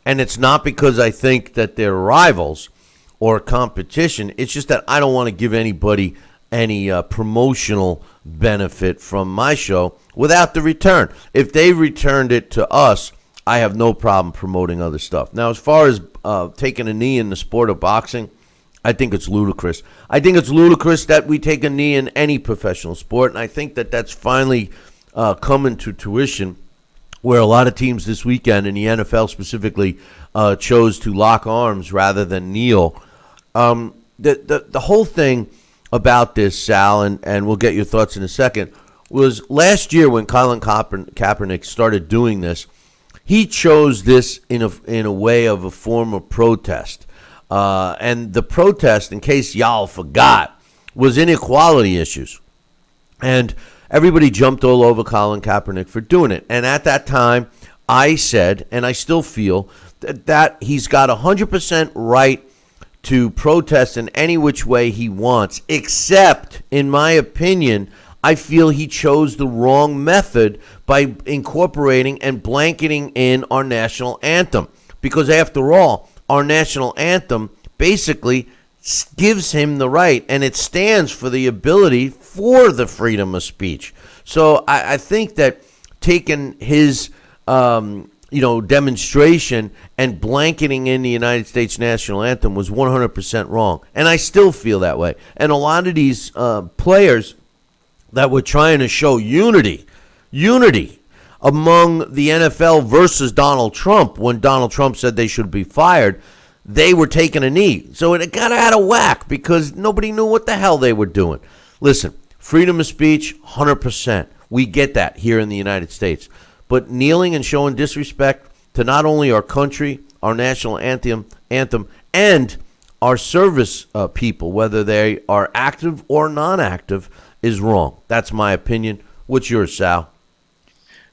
And it's not because I think that they're rivals or competition. It's just that I don't want to give anybody any promotional benefit from my show without the return. If they returned it to us, I have no problem promoting other stuff. Now, as far as taking a knee in the sport of boxing, I think it's ludicrous. I think it's ludicrous that we take a knee in any professional sport, and I think that that's finally coming to tuition, where a lot of teams this weekend, in the NFL specifically, chose to lock arms rather than kneel. The whole thing about this, Sal, and we'll get your thoughts in a second, was last year when Colin Kaepernick started doing this, he chose this in a way of a form of protest. And the protest, in case y'all forgot, was inequality issues. And everybody jumped all over Colin Kaepernick for doing it. And at that time, I said, and I still feel, that he's got 100% right to protest in any which way he wants, except, in my opinion, I feel he chose the wrong method by incorporating and blanketing in our national anthem. Because after all, our national anthem basically gives him the right, and it stands for the ability for the freedom of speech. So I think that taking his demonstration and blanketing in the United States national anthem was 100% wrong. And I still feel that way. And a lot of these players that were trying to show unity among the NFL versus Donald Trump, when Donald Trump said they should be fired, they were taking a knee. So it got out of whack because nobody knew what the hell they were doing. Listen, freedom of speech, 100%. We get that here in the United States. But kneeling and showing disrespect to not only our country, our national anthem, and our service people, whether they are active or non-active, is wrong. That's my opinion. What's yours, Sal?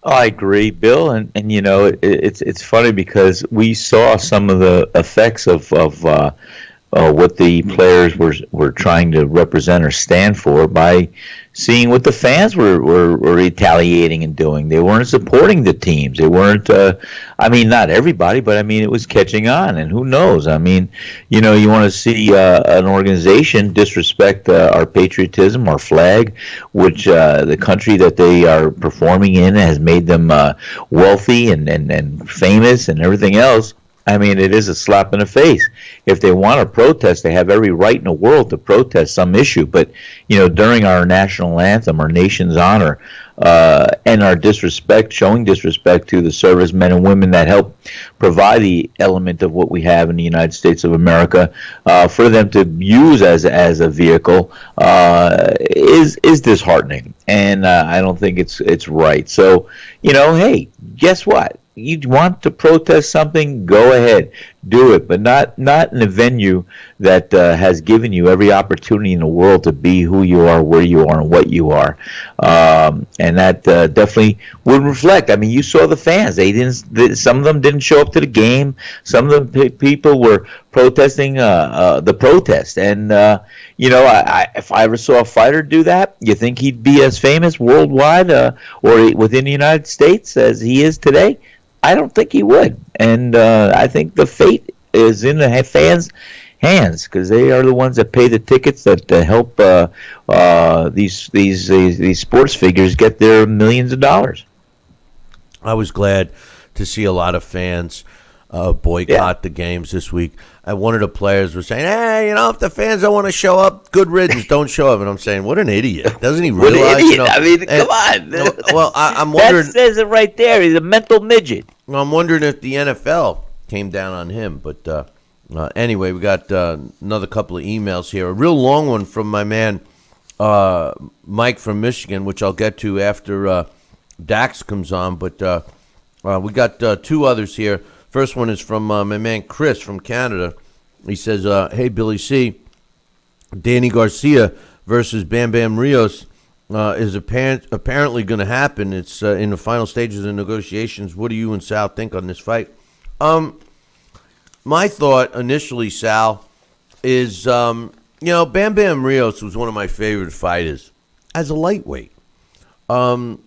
I agree, Bill, and it's funny because we saw some of the effects of what the players were trying to represent or stand for by seeing what the fans were retaliating and doing. They weren't supporting the teams. They weren't. Not everybody, but it was catching on. And who knows? You want to see an organization disrespect our patriotism, our flag, which the country that they are performing in has made them wealthy and famous and everything else. It is a slap in the face. If they want to protest, they have every right in the world to protest some issue. But, during our national anthem, our nation's honor, and our disrespect, showing disrespect to the servicemen and women that help provide the element of what we have in the United States of America, for them to use as a vehicle, is disheartening. And I don't think it's right. So, hey, guess what? You want to protest something, go ahead, do it, but not in a venue that has given you every opportunity in the world to be who you are, where you are, and what you are. And that definitely would reflect. You saw the fans; some of them didn't show up to the game. Some of the people were protesting the protest. And if I ever saw a fighter do that, you think he'd be as famous worldwide or within the United States as he is today? I don't think he would, and I think the fate is in the fans' hands because they are the ones that pay the tickets that help these sports figures get their millions of dollars. I was glad to see a lot of fans boycott the games this week. One of the players was saying, "Hey, if the fans don't want to show up, good riddance, don't show up." And I'm saying, what an idiot! Doesn't he realize? Come on. Well, I'm wondering. That says it right there. He's a mental midget. I'm wondering if the NFL came down on him. But anyway, we got another couple of emails here. A real long one from my man Mike from Michigan, which I'll get to after Dax comes on. But we got two others here. First one is from my man Chris from Canada. He says, hey, Billy C., Danny Garcia versus Bam Bam Rios is apparently going to happen. It's in the final stages of negotiations. What do you and Sal think on this fight? My thought initially, Sal, is, Bam Bam Rios was one of my favorite fighters as a lightweight. To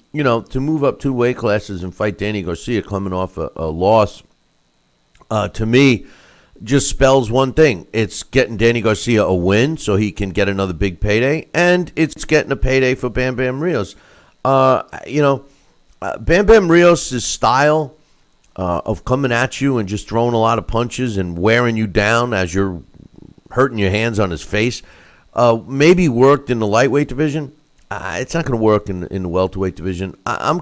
move up 2 weight classes and fight Danny Garcia coming off a loss, to me, just spells one thing. It's getting Danny Garcia a win so he can get another big payday, and it's getting a payday for Bam Bam Rios. Bam Bam Rios' style of coming at you and just throwing a lot of punches and wearing you down as you're hurting your hands on his face maybe worked in the lightweight division. It's not going to work in the welterweight division. I'm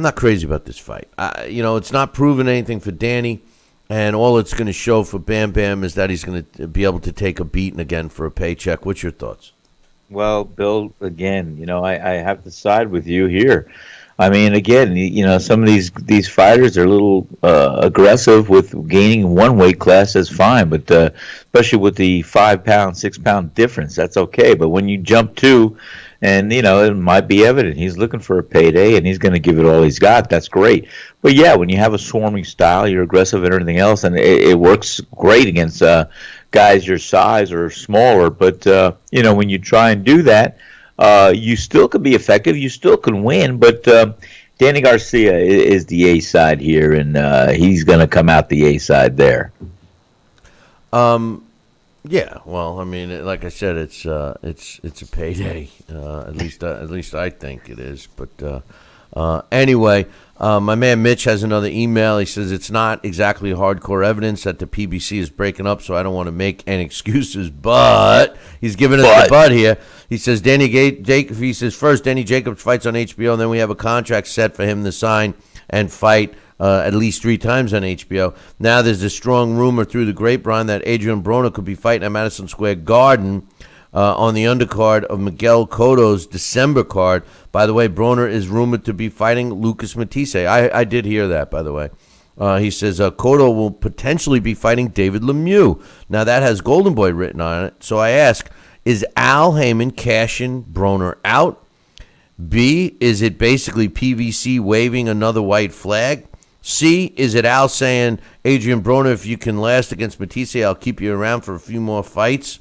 not crazy about this fight. It's not proving anything for Danny, and all it's going to show for Bam Bam is that he's going to be able to take a beating again for a paycheck. What's your thoughts? Well, Bill, again, I have to side with you here. I mean, again, some of these fighters are a little aggressive with gaining 1 weight class. That's fine, but especially with the 5-pound, 6-pound difference, that's okay. But when you jump 2, and it might be evident he's looking for a payday, and he's going to give it all he's got. That's great. But yeah, when you have a swarming style, you're aggressive and everything else, and it works great against guys your size or smaller. But when you try and do that, you still can be effective. You still can win, but Danny Garcia is the A side here, and he's going to come out the A side there. Yeah, well, I mean, like I said, it's a payday. At least I think it is. But anyway, my man Mitch has another email. He says it's not exactly hardcore evidence that the PBC is breaking up, so I don't want to make any excuses. But he's giving us the but here. He says first Danny Jacobs fights on HBO, and then we have a contract set for him to sign and fight at least 3 times on HBO. Now there's a strong rumor through the grapevine that Adrian Broner could be fighting at Madison Square Garden on the undercard of Miguel Cotto's December card. By the way, Broner is rumored to be fighting Lucas Matisse. I did hear that, by the way. He says Cotto will potentially be fighting David Lemieux. Now that has Golden Boy written on it. So I ask, is Al Heyman cashing Broner out? B, is it basically PVC waving another white flag? C, is it Al saying, Adrian Broner, if you can last against Matisse, I'll keep you around for a few more fights?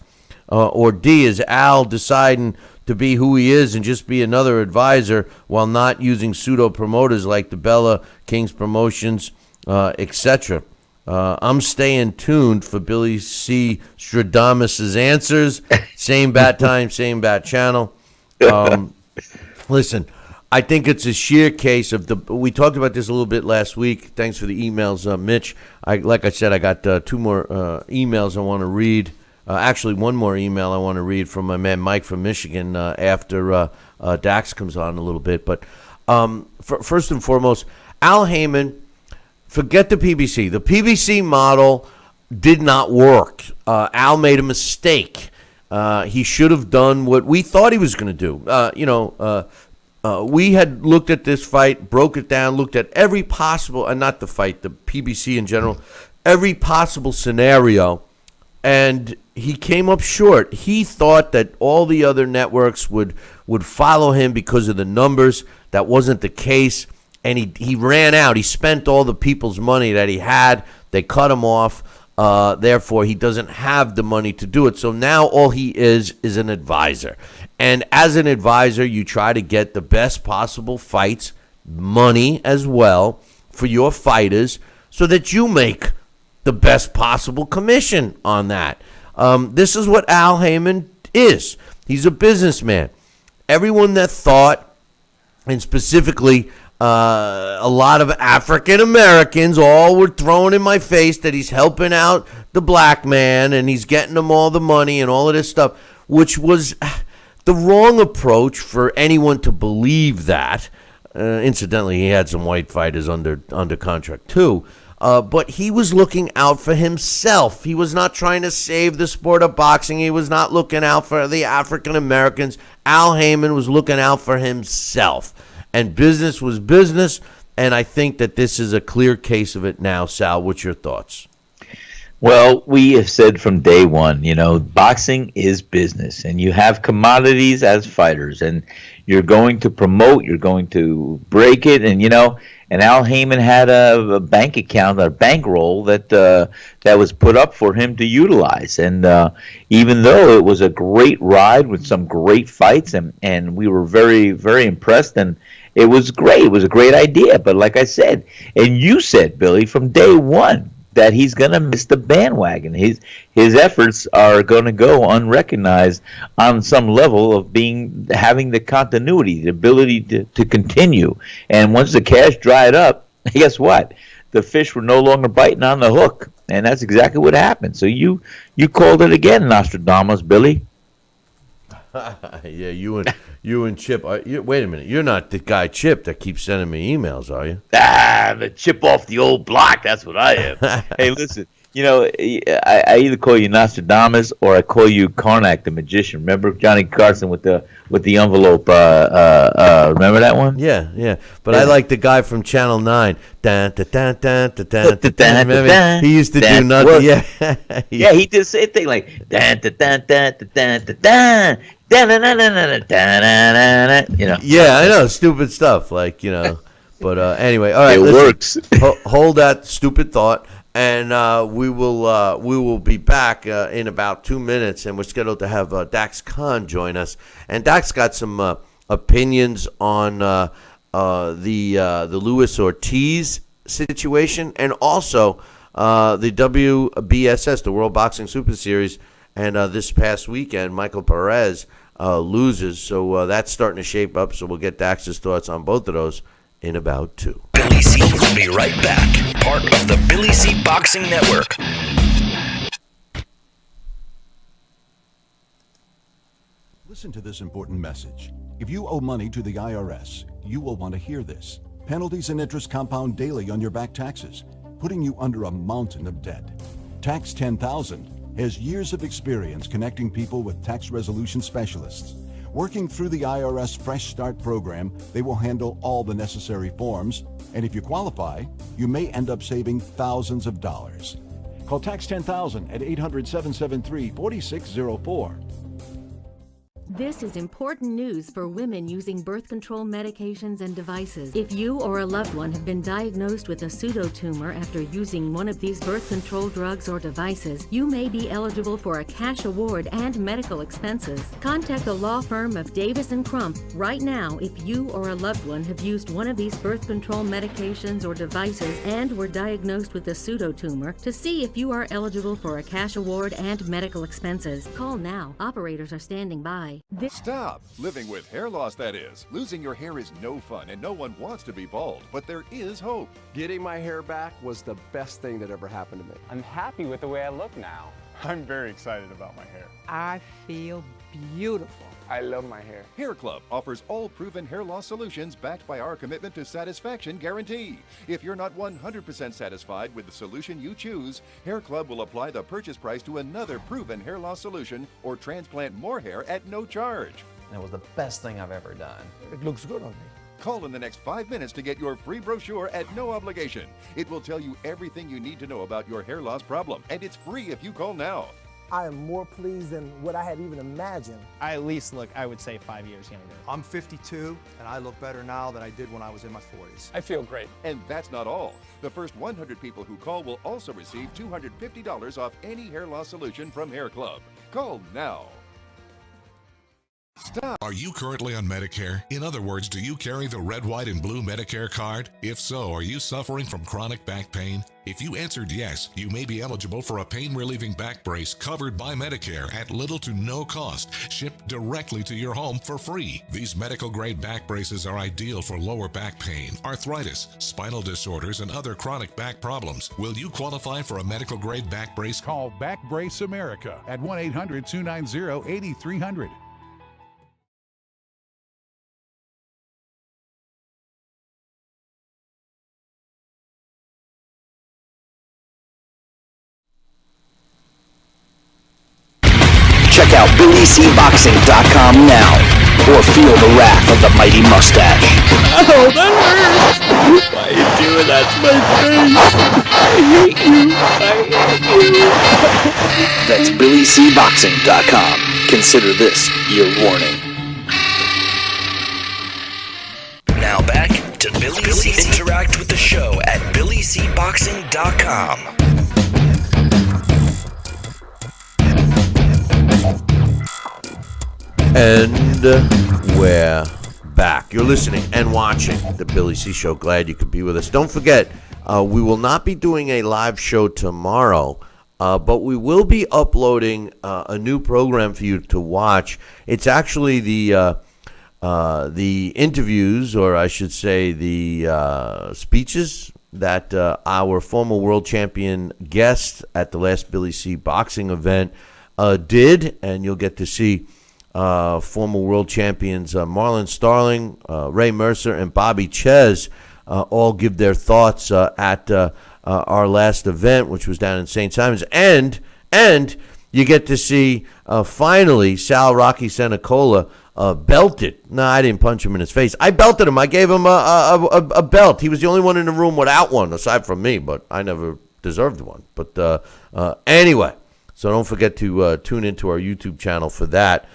Or D, is Al deciding to be who he is and just be another advisor while not using pseudo promoters like the Bella, King's Promotions, etc.? I'm staying tuned for Billy C. Stradamus's answers. Same bat time, same bat channel. Listen, I think it's a sheer case of we talked about this a little bit last week. Thanks for the emails, Mitch. Like I said, I got 2 more emails I want to read. Actually, 1 more email I want to read from my man Mike from Michigan after Dax comes on a little bit. But first and foremost, Al Heyman, forget the PBC. The PBC model did not work. Al made a mistake. He should have done what we thought he was going to do. We had looked at this fight, broke it down, looked at every possible, and not the fight, the PBC in general, every possible scenario, and he came up short. He thought that all the other networks would follow him because of the numbers. That wasn't the case, and he ran out. He spent all the people's money that he had. They cut him off. Therefore, he doesn't have the money to do it. So now all he is an advisor. And as an advisor, you try to get the best possible fights, money as well, for your fighters so that you make the best possible commission on that. This is what Al Heyman is. He's a businessman. Everyone that thought, and specifically a lot of African Americans, all were throwing in my face that he's helping out the black man and he's getting them all the money and all of this stuff, which was the wrong approach for anyone to believe that. Incidentally, he had some white fighters under contract too. But he was looking out for himself. He was not trying to save the sport of boxing. He was not looking out for the African Americans. Al Heyman was looking out for himself. And business was business, and I think that this is a clear case of it now. Sal, what's your thoughts? Well, we have said from day one, boxing is business, and you have commodities as fighters, and you're going to promote, you're going to break it, and and Al Heyman had a bank account, a bankroll that was put up for him to utilize, and even though it was a great ride with some great fights, and we were very, very impressed, and it was great, it was a great idea, but like I said, and you said, Billy, from day one, that he's going to miss the bandwagon. His efforts are going to go unrecognized on some level of having the continuity, the ability to continue. And once the cash dried up, guess what? The fish were no longer biting on the hook, and that's exactly what happened. So you called it again, Nostradamus, Billy. Yeah, you and Chip. Wait a minute. You're not the guy Chip that keeps sending me emails, are you? The Chip off the old block. That's what I am. Hey, listen. I either call you Nostradamus or I call you Karnak, the magician. Remember Johnny Carson with the envelope? Remember that one? Yeah. But I like the guy from Channel 9. Remember? He used to do nothing. Yeah. Yeah, he did the same thing like Yeah, I know, stupid stuff but anyway, all right, it works. Hold that stupid thought, and we will be back in about 2 minutes, and we're scheduled to have Dax Khan join us, and Dax got some opinions on the Luis Ortiz situation, and also the WBSS, the World Boxing Super Series. And this past weekend, Michael Perez loses, so that's starting to shape up. So we'll get Dax's thoughts on both of those in about 2. Billy C will be right back. Part of the Billy C Boxing Network. Listen to this important message. If you owe money to the IRS, you will want to hear this. Penalties and interest compound daily on your back taxes, putting you under a mountain of debt. Tax 10,000 has years of experience connecting people with tax resolution specialists. Working through the IRS Fresh Start program, they will handle all the necessary forms, and if you qualify, you may end up saving thousands of dollars. Call Tax 10,000 at 800-773-4604. This is important news for women using birth control medications and devices. If you or a loved one have been diagnosed with a pseudotumor after using one of these birth control drugs or devices, you may be eligible for a cash award and medical expenses. Contact the law firm of Davis & Crump right now if you or a loved one have used one of these birth control medications or devices and were diagnosed with a pseudotumor to see if you are eligible for a cash award and medical expenses. Call now. Operators are standing by. Stop! Living with hair loss, that is. Losing your hair is no fun, and no one wants to be bald, but there is hope. Getting my hair back was the best thing that ever happened to me. I'm happy with the way I look now. I'm very excited about my hair. I feel beautiful. I love my hair. Hair Club offers all proven hair loss solutions backed by our commitment to satisfaction guarantee. If you're not 100% satisfied with the solution you choose, Hair Club will apply the purchase price to another proven hair loss solution or transplant more hair at no charge. It was the best thing I've ever done. It looks good on me. Call in the next 5 minutes to get your free brochure at no obligation. It will tell you everything you need to know about your hair loss problem, and it's free if you call now. I am more pleased than what I had even imagined. I at least look, I would say, 5 years younger. I'm 52, and I look better now than I did when I was in my 40s. I feel great. And that's not all. The first 100 people who call will also receive $250 off any hair loss solution from Hair Club. Call now. Stop. Are you currently on Medicare? In other words, do you carry the red, white, and blue Medicare card? If so, are you suffering from chronic back pain? If you answered yes, you may be eligible for a pain-relieving back brace covered by Medicare at little to no cost, shipped directly to your home for free. These medical-grade back braces are ideal for lower back pain, arthritis, spinal disorders, and other chronic back problems. Will you qualify for a medical-grade back brace? Call Back Brace America at 1-800-290-8300. Check out BillyCBoxing.com now. or feel the wrath of the mighty mustache. Oh, that hurts! Why are you doing that to my face? I hate you! That's BillyCBoxing.com. Consider this your warning. Now back to Billy C. Interact with the show at BillyCBoxing.com. And we're back. You're listening and watching the Billy C. Show. Glad you could be with us. Don't forget, we will not be doing a live show tomorrow, but we will be uploading a new program for you to watch. It's actually the interviews, or I should say the speeches that our former world champion guest at the last Billy C. boxing event did, and you'll get to see former world champions Marlon Starling, Ray Mercer, and Bobby Ches all give their thoughts at our last event, which was down in St. Simons. And you get to see, finally, Sal Rocky Senecola belted. No, I didn't punch him in his face. I belted him. I gave him a belt. He was the only one in the room without one, aside from me, but I never deserved one. But anyway, so don't forget to tune into our YouTube channel for that.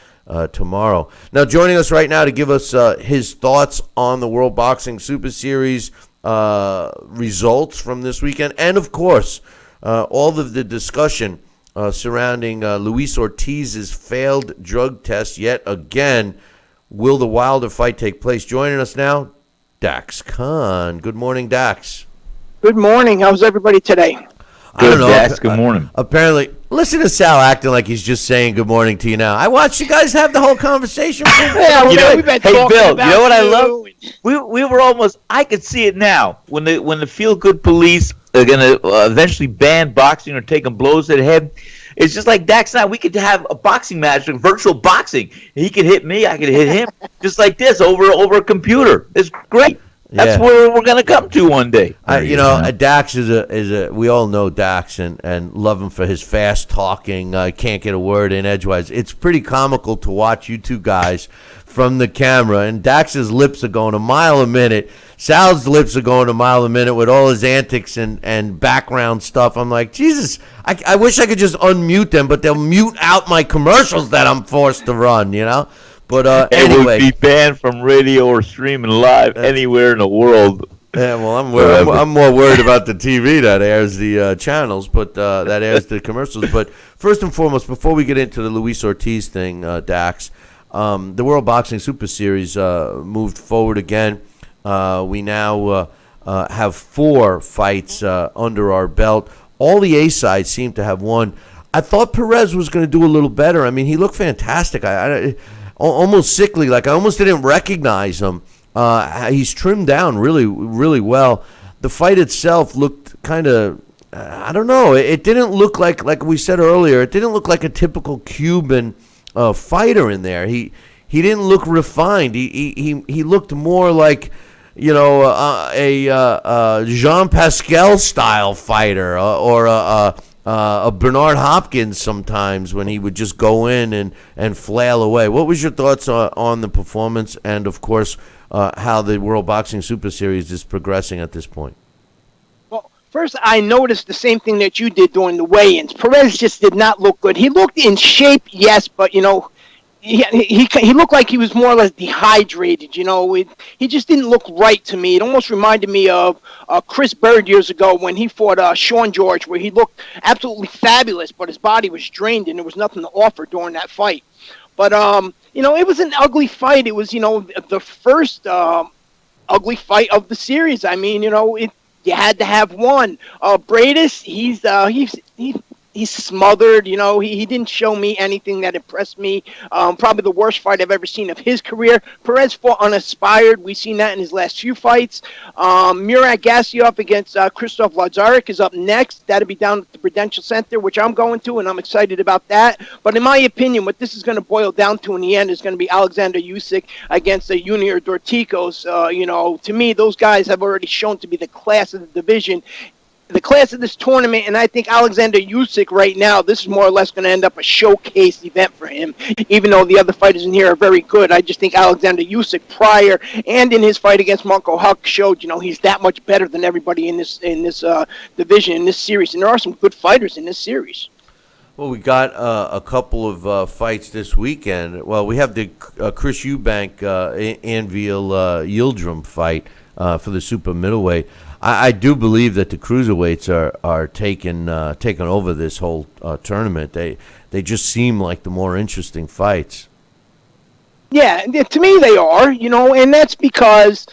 Tomorrow. Now, joining us right now to give us his thoughts on the World Boxing Super Series results from this weekend, and of course, all of the discussion surrounding Luis Ortiz's failed drug test yet again. Will the Wilder fight take place? Joining us now, Dax Khan. Good morning, Dax. Good morning. How's everybody today? I don't know. Dax, good morning. Apparently, listen to Sal acting like he's just saying good morning to you now. I watched you guys have the whole conversation. Yeah, we've been hey, talking Bill, about you know what I love? We were almost. I could see it now when the feel good police are gonna eventually ban boxing or taking blows to the head. It's just like Dax and I. We could have a boxing match, like virtual boxing. He could hit me, I could hit him, just like this over a computer. It's great. That's where we're going to come to one day. Dax is a we all know Dax and love him for his fast talking. Can't get a word in edgewise. It's pretty comical to watch you two guys from the camera, and Dax's lips are going a mile a minute. Sal's lips are going a mile a minute with all his antics and background stuff. I'm like, Jesus, I wish I could just unmute them, but they'll mute out my commercials that I'm forced to run, you know? But anyway, it would be banned from radio or streaming live anywhere in the world. Yeah, well, I'm more worried about the TV that airs the channels, but that airs the commercials. But first and foremost, before we get into the Luis Ortiz thing, Dax, the World Boxing Super Series moved forward again. We now have 4 fights under our belt. All the A sides seem to have won. I thought Perez was going to do a little better. I mean, he looked fantastic. I almost sickly, like I almost didn't recognize him. He's trimmed down really, really well. The fight itself looked kind of, I don't know. It didn't look like we said earlier, it didn't look like a typical Cuban fighter in there. He didn't look refined. He looked more like, a Jean Pascal style fighter or a Bernard Hopkins sometimes when he would just go in and flail away. What was your thoughts on the performance and, of course, how the World Boxing Super Series is progressing at this point? Well, first, I noticed the same thing that you did during the weigh-ins. Perez just did not look good. He looked in shape, yes, but, he looked like he was more or less dehydrated, he just didn't look right to me. It almost reminded me of Chris Bird years ago when he fought Sean George, where he looked absolutely fabulous, but his body was drained and there was nothing to offer during that fight. But, it was an ugly fight. It was, the first ugly fight of the series. I mean, you had to have one. Bradis, he's smothered, he didn't show me anything that impressed me. Probably the worst fight I've ever seen of his career. Perez fought uninspired. We've seen that in his last few fights. Murat Gassiev against Krzysztof Lazarek is up next. That'll be down at the Prudential Center, which I'm going to, and I'm excited about that. But in my opinion, what this is going to boil down to in the end is going to be Alexander Usyk against Junior Dorticos. To me, those guys have already shown to be the class of the division. the class of this tournament, and I think Alexander Usyk right now, this is more or less going to end up a showcase event for him, even though the other fighters in here are very good. I just think Alexander Usyk prior and in his fight against Marco Huck showed, he's that much better than everybody in this division, in this series, and there are some good fighters in this series. Well, we got a couple of fights this weekend. Well, we have the Chris Eubank Anvil Yildirim fight for the super middleweight. I do believe that the cruiserweights are taking over this whole tournament. They just seem like the more interesting fights. Yeah, to me they are, and that's because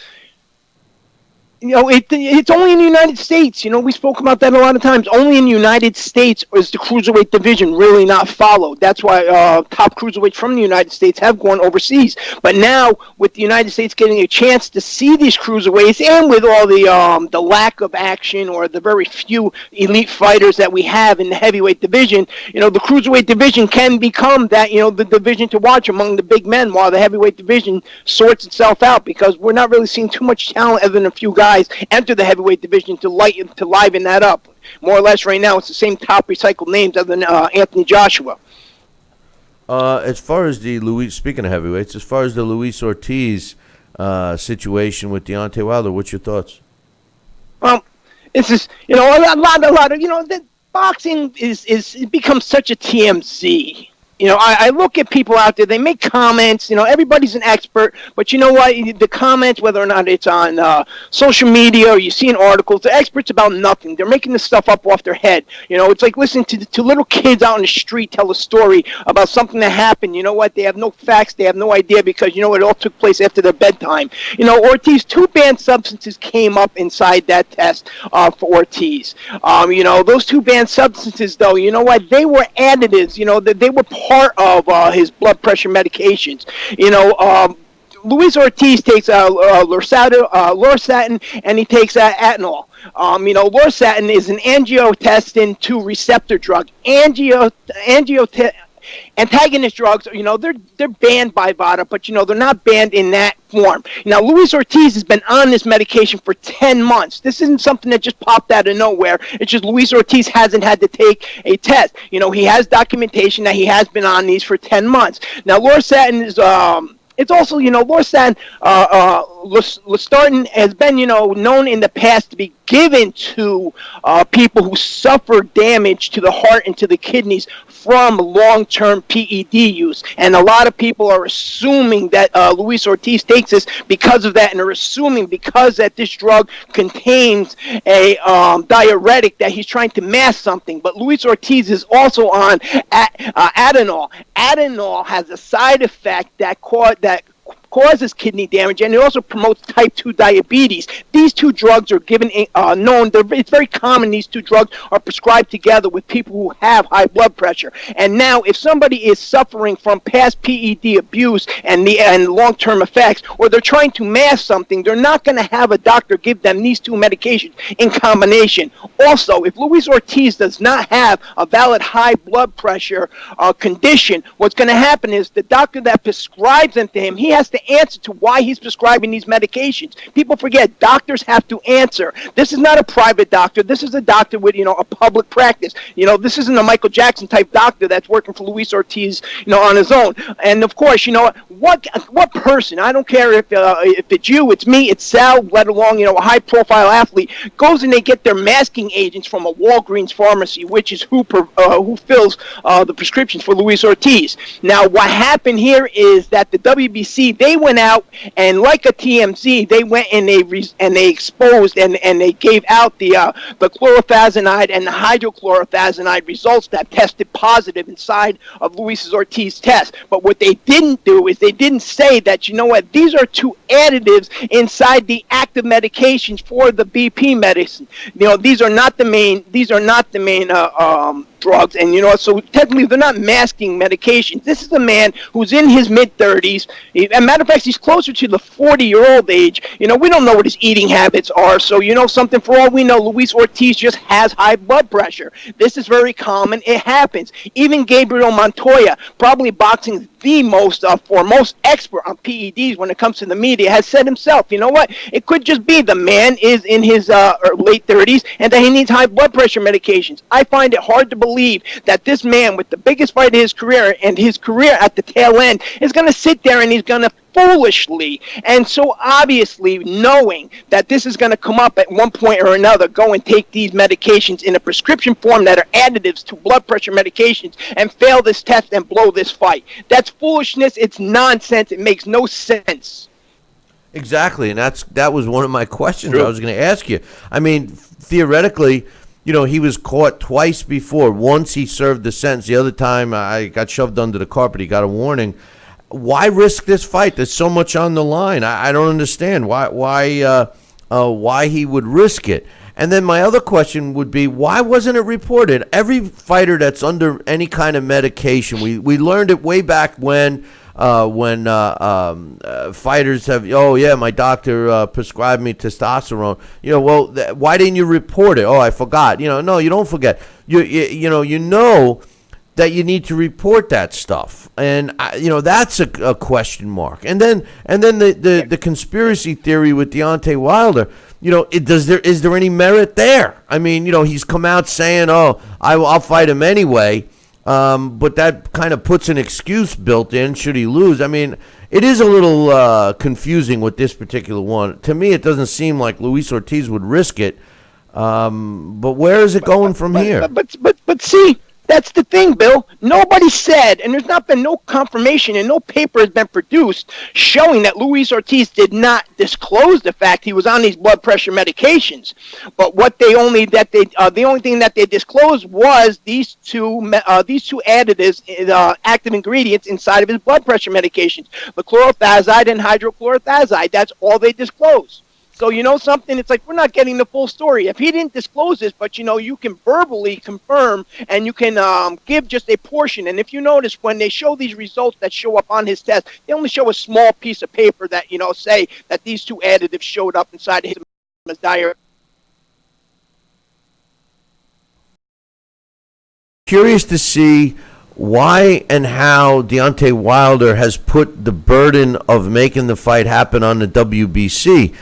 it's only in the United States. We spoke about that a lot of times. Only in the United States is the cruiserweight division really not followed. That's why top cruiserweights from the United States have gone overseas. But now, with the United States getting a chance to see these cruiserweights, and with all the lack of action or the very few elite fighters that we have in the heavyweight division, the cruiserweight division can become that, the division to watch among the big men, while the heavyweight division sorts itself out, because we're not really seeing too much talent other than a few guys enter the heavyweight division to liven that up. More or less right now, it's the same top recycled names other than Anthony Joshua. As far as speaking of heavyweights, as far as the Luis Ortiz situation with Deontay Wilder, what's your thoughts? Well, it's just, a lot of, the boxing is becomes such a TMZ. I look at people out there, they make comments, everybody's an expert, but you know what, the comments, whether or not it's on social media or you see in articles, the experts about nothing. They're making this stuff up off their head. It's like listening to little kids out in the street tell a story about something that happened. You know what, they have no facts, they have no idea, because, it all took place after their bedtime. Ortiz, 2 banned substances came up inside that test for Ortiz. Those 2 banned substances, though, you know what, they were additives, they were part of his blood pressure medications. Luis Ortiz takes lorcatin, and he takes Atenol. Lorcatin is an angiotensin 2 receptor drug. Antagonist drugs, they're banned by VADA, but, they're not banned in that form. Now, Luis Ortiz has been on this medication for 10 months. This isn't something that just popped out of nowhere. It's just Luis Ortiz hasn't had to take a test. He has documentation that he has been on these for 10 months. Now, lorcatin is... It's also, lorcatin, losartan has been, known in the past to be given to people who suffer damage to the heart and to the kidneys from long-term PED use. And a lot of people are assuming that Luis Ortiz takes this because of that, and are assuming because that this drug contains a diuretic that he's trying to mask something. But Luis Ortiz is also on Atenol. Atenol has a side effect that causes kidney damage, and it also promotes type 2 diabetes. These 2 drugs are given it's very common these 2 drugs are prescribed together with people who have high blood pressure. And now, if somebody is suffering from past PED abuse and long-term effects, or they're trying to mask something, they're not going to have a doctor give them these 2 medications in combination. Also, if Luis Ortiz does not have a valid high blood pressure condition, what's going to happen is the doctor that prescribes them to him, he has to answer to why he's prescribing these medications. People forget, doctors have to answer. This is not a private doctor. This is a doctor with, a public practice. This isn't a Michael Jackson type doctor that's working for Luis Ortiz, on his own. And of course, what person, I don't care if it's you, it's me, it's Sal, let alone, a high profile athlete, goes and they get their masking agents from a Walgreens pharmacy, which is who fills the prescriptions for Luis Ortiz. Now, what happened here is that the WBC, they went out and, like a TMZ, they went and they exposed and they gave out the chlorothiazide and the hydrochlorothiazide results that tested positive inside of Luis Ortiz's test. But what they didn't do is they didn't say that, these are 2 additives inside the active medications for the BP medicine. These are not the main drugs, and so technically they're not masking medications. This is a man who's in his mid-30s. As a matter of fact, he's closer to the 40-year-old age. We don't know what his eating habits are, so something, for all we know, Luis Ortiz just has high blood pressure. This is very common. It happens. Even Gabriel Montoya, probably boxing's the most foremost expert on PEDs when it comes to the media, has said himself, you know what? It could just be the man is in his late 30s and that he needs high blood pressure medications. I find it hard to believe that this man with the biggest fight of his career and his career at the tail end is going to sit there and he's going to foolishly and so obviously knowing that this is going to come up at one point or another, go and take these medications in a prescription form that are additives to blood pressure medications and fail this test and blow this fight. That's foolishness. It's nonsense. It makes no sense. Exactly, and that was one of my questions I was going to ask you. I mean, theoretically, you know, he was caught twice before. Once he served the sentence. The other time I got shoved under the carpet. He got a warning. Why risk this fight? There's so much on the line. I don't understand why he would risk it. And then my other question would be, why wasn't it reported? Every fighter that's under any kind of medication, we learned it way back when fighters have, oh yeah, my doctor prescribed me testosterone. You know, well, why didn't you report it? Oh, I forgot. You know, no, you don't forget. You know that you need to report that stuff, and you know that's a question mark. And then the conspiracy theory with Deontay Wilder. You know, is there any merit there? I mean, you know, he's come out saying, "Oh, I'll fight him anyway," but that kind of puts an excuse built in should he lose. I mean, it is a little confusing with this particular one. To me, it doesn't seem like Luis Ortiz would risk it. But where is it going from here? But see. That's the thing, Bill. Nobody said, and there's not been no confirmation and no paper has been produced showing that Luis Ortiz did not disclose the fact he was on these blood pressure medications. But the only thing that they disclosed was these two additives, active ingredients inside of his blood pressure medications, the chlorothiazide and hydrochlorothiazide. That's all they disclosed. So you know something, it's like we're not getting the full story. If he didn't disclose this, but you know, you can verbally confirm and you can give just a portion. And if you notice, when they show these results that show up on his test, they only show a small piece of paper that, you know, say that these two additives showed up inside of his diet. Curious to see why and how Deontay Wilder has put the burden of making the fight happen on the WBC.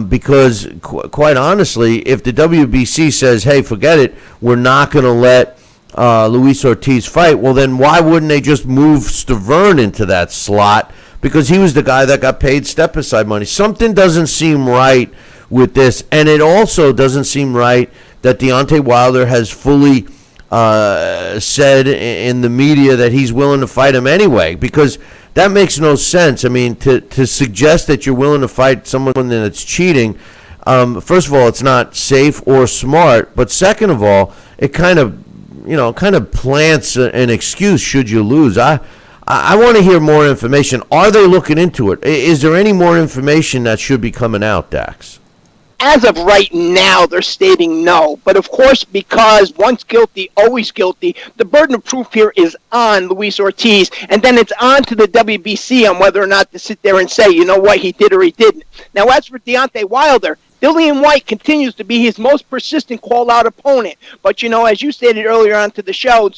Because quite honestly, if the WBC says, hey, forget it, we're not going to let Luis Ortiz fight, well, then why wouldn't they just move Stavern into that slot? Because he was the guy that got paid step-aside money. Something doesn't seem right with this, and it also doesn't seem right that Deontay Wilder has fully said in the media that he's willing to fight him anyway, because that makes no sense. I mean, to suggest that you're willing to fight someone that's cheating, first of all, it's not safe or smart. But second of all, it kind of plants an excuse should you lose. I want to hear more information. Are they looking into it? Is there any more information that should be coming out, Dax? As of right now, they're stating no. But of course, because once guilty, always guilty, the burden of proof here is on Luis Ortiz. And then it's on to the WBC on whether or not to sit there and say, you know what, he did or he didn't. Now, as for Deontay Wilder, Dillian White continues to be his most persistent call-out opponent. But, you know, as you stated earlier on to the show,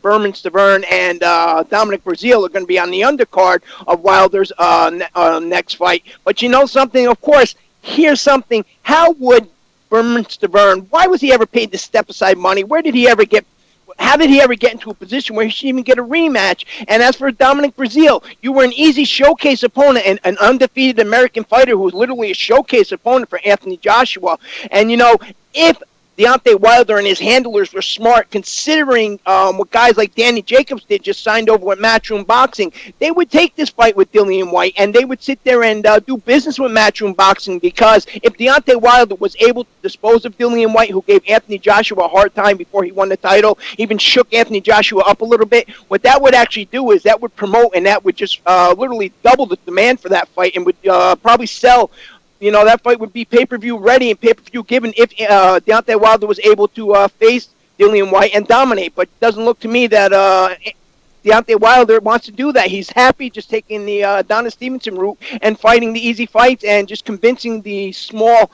Berman Stavern and Dominic Breazeale are going to be on the undercard of Wilder's next fight. But you know something, of course, here's something. How would Berman Stavern, why was he ever paid the step-aside money? How did he ever get into a position where he should even get a rematch? And as for Dominic Breazeale, you were an easy showcase opponent and an undefeated American fighter who was literally a showcase opponent for Anthony Joshua. And, you know, if Deontay Wilder and his handlers were smart, considering what guys like Danny Jacobs did, just signed over with Matchroom Boxing, they would take this fight with Dillian White and they would sit there and do business with Matchroom Boxing, because if Deontay Wilder was able to dispose of Dillian White, who gave Anthony Joshua a hard time before he won the title, even shook Anthony Joshua up a little bit, what that would actually do is that would promote and that would just literally double the demand for that fight and would probably sell. You know, that fight would be pay-per-view ready and pay-per-view given if Deontay Wilder was able to face Dillian White and dominate. But it doesn't look to me that Deontay Wilder wants to do that. He's happy just taking the Adonis Stevenson route and fighting the easy fights and just convincing the small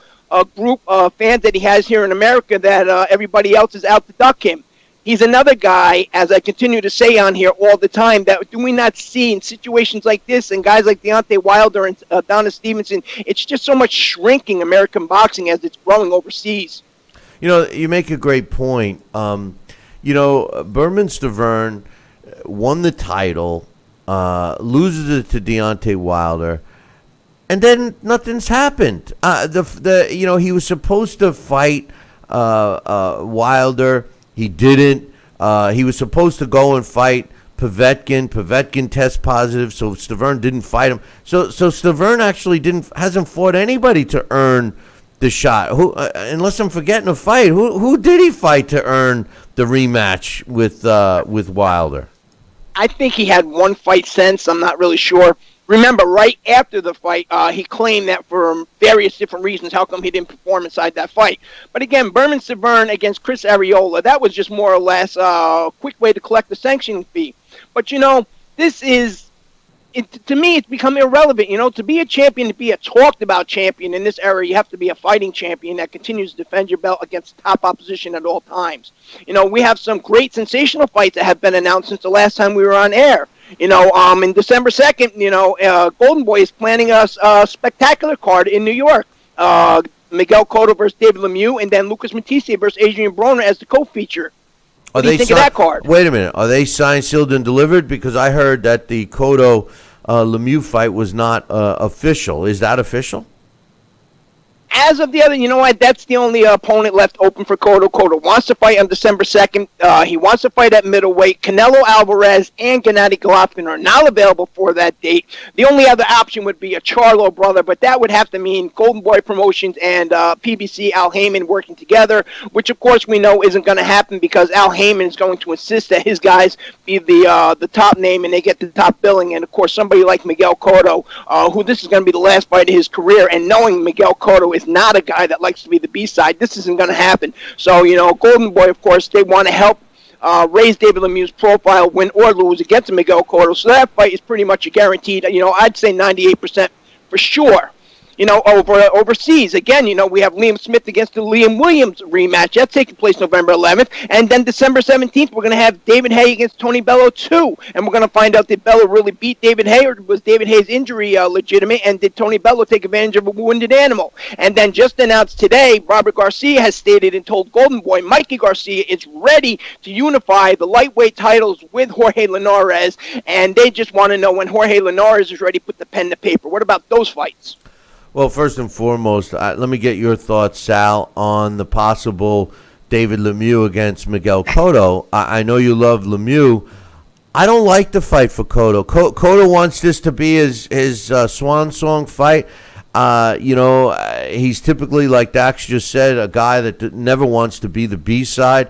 group of fans that he has here in America that everybody else is out to duck him. he's another guy, as I continue to say on here all the time, that do we not see in situations like this and guys like Deontay Wilder and Adonis Stevenson, it's just so much shrinking American boxing as it's growing overseas. You know, you make a great point. Berman Stavern won the title, loses it to Deontay Wilder, and then nothing's happened. He was supposed to fight Wilder. He didn't. He was supposed to go and fight Povetkin. Povetkin test positive, so Stavern didn't fight him. So Stavern actually hasn't fought anybody to earn the shot. Who, unless I'm forgetting a fight, who did he fight to earn the rematch with Wilder? I think he had one fight since. I'm not really sure. Remember, right after the fight, he claimed that for various different reasons, how come he didn't perform inside that fight. But again, Berman Stavern against Chris Arreola, that was just more or less a quick way to collect the sanctioning fee. But, this is, to me, it's become irrelevant. To be a champion, to be a talked-about champion in this era, you have to be a fighting champion that continues to defend your belt against top opposition at all times. We have some great sensational fights that have been announced since the last time we were on air. In December 2nd, Golden Boy is planning a spectacular card in New York. Miguel Cotto versus David Lemieux, and then Lucas Matisse versus Adrian Broner as the co-feature. What do you think of that card? Wait a minute. Are they signed, sealed, and delivered? Because I heard that the Cotto Lemieux fight was not official. Is that official? As of the other, that's the only opponent left open for Cotto. Cotto wants to fight on December 2nd. He wants to fight at middleweight. Canelo Alvarez and Gennady Golovkin are not available for that date. The only other option would be a Charlo brother, but that would have to mean Golden Boy Promotions and PBC Al Heyman working together, which of course we know isn't going to happen because Al Heyman is going to insist that his guys be the top name and they get the top billing. And of course somebody like Miguel Cotto, who this is going to be the last fight of his career, and knowing Miguel Cotto is not a guy that likes to be the B-side, this isn't going to happen. So, Golden Boy, of course, they want to help raise David Lemieux's profile, win or lose against Miguel Cotto. So that fight is pretty much a guaranteed, I'd say 98% for sure. Overseas, again, we have Liam Smith against the Liam Williams rematch. That's taking place November 11th. And then December 17th, we're going to have David Haye against Tony Bello 2. And we're going to find out, did Bello really beat David Haye, or was David Haye's injury legitimate? And did Tony Bello take advantage of a wounded animal? And then just announced today, Robert Garcia has stated and told Golden Boy, Mikey Garcia is ready to unify the lightweight titles with Jorge Linares. And they just want to know when Jorge Linares is ready to put the pen to paper. What about those fights? Well, first and foremost, let me get your thoughts, Sal, on the possible David Lemieux against Miguel Cotto. I know you love Lemieux. I don't like the fight for Cotto. Cotto wants this to be his swan song fight. He's typically, like Dax just said, a guy that never wants to be the B-side.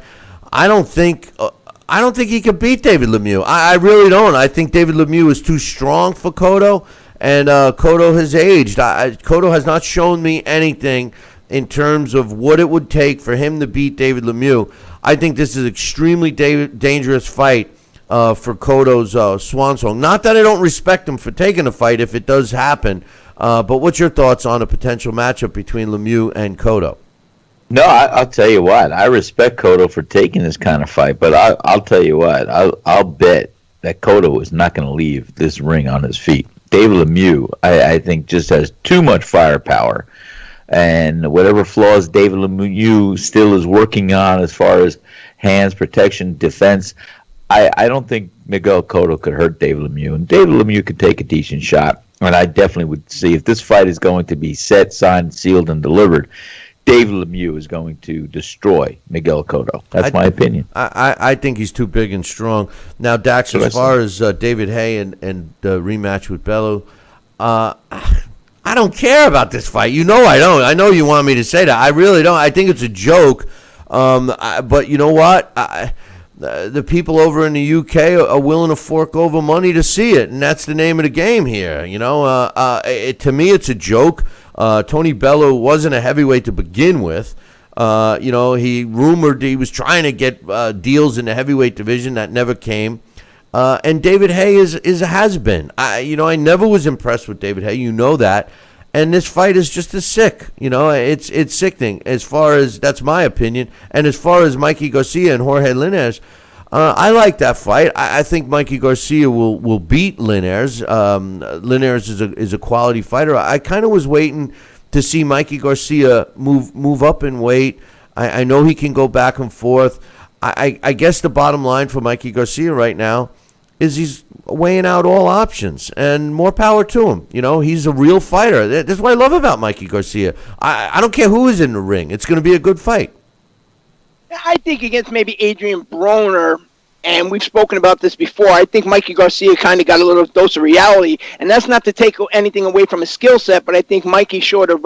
I don't think he can beat David Lemieux. I really don't. I think David Lemieux is too strong for Cotto. And Cotto has aged. Cotto has not shown me anything in terms of what it would take for him to beat David Lemieux. I think this is an extremely dangerous fight for Cotto's swan song. Not that I don't respect him for taking a fight if it does happen, but what's your thoughts on a potential matchup between Lemieux and Cotto? No, I'll tell you what. I respect Cotto for taking this kind of fight, but I'll tell you what. I'll bet that Cotto is not going to leave this ring on his feet. David Lemieux, I think, just has too much firepower. And whatever flaws David Lemieux still is working on as far as hands, protection, defense, I don't think Miguel Cotto could hurt David Lemieux. And David Lemieux could take a decent shot. And I definitely would see if this fight is going to be set, signed, sealed, and delivered, David Lemieux is going to destroy Miguel Cotto. That's my opinion. I think he's too big and strong. Now, Dax, as far as David Haye and the rematch with Bello, I don't care about this fight. I don't. I know you want me to say that. I really don't. I think it's a joke. But you know what? The people over in the UK are willing to fork over money to see it, and that's the name of the game here. To me, it's a joke. Tony Bello wasn't a heavyweight to begin with. He rumored he was trying to get deals in the heavyweight division that never came. And David Haye is a has-been. I never was impressed with David Haye. You know that. And this fight is just as sick. It's sickening. As far as, that's my opinion. And as far as Mikey Garcia and Jorge Linares, I like that fight. I think Mikey Garcia will beat Linares. Linares is a quality fighter. I kind of was waiting to see Mikey Garcia move up in weight. I know he can go back and forth. I guess the bottom line for Mikey Garcia right now is he's weighing out all options, and more power to him. He's a real fighter. That's what I love about Mikey Garcia. I don't care who is in the ring. It's going to be a good fight. I think against maybe Adrian Broner, and we've spoken about this before, I think Mikey Garcia kind of got a little dose of reality, and that's not to take anything away from his skill set, but I think Mikey sort of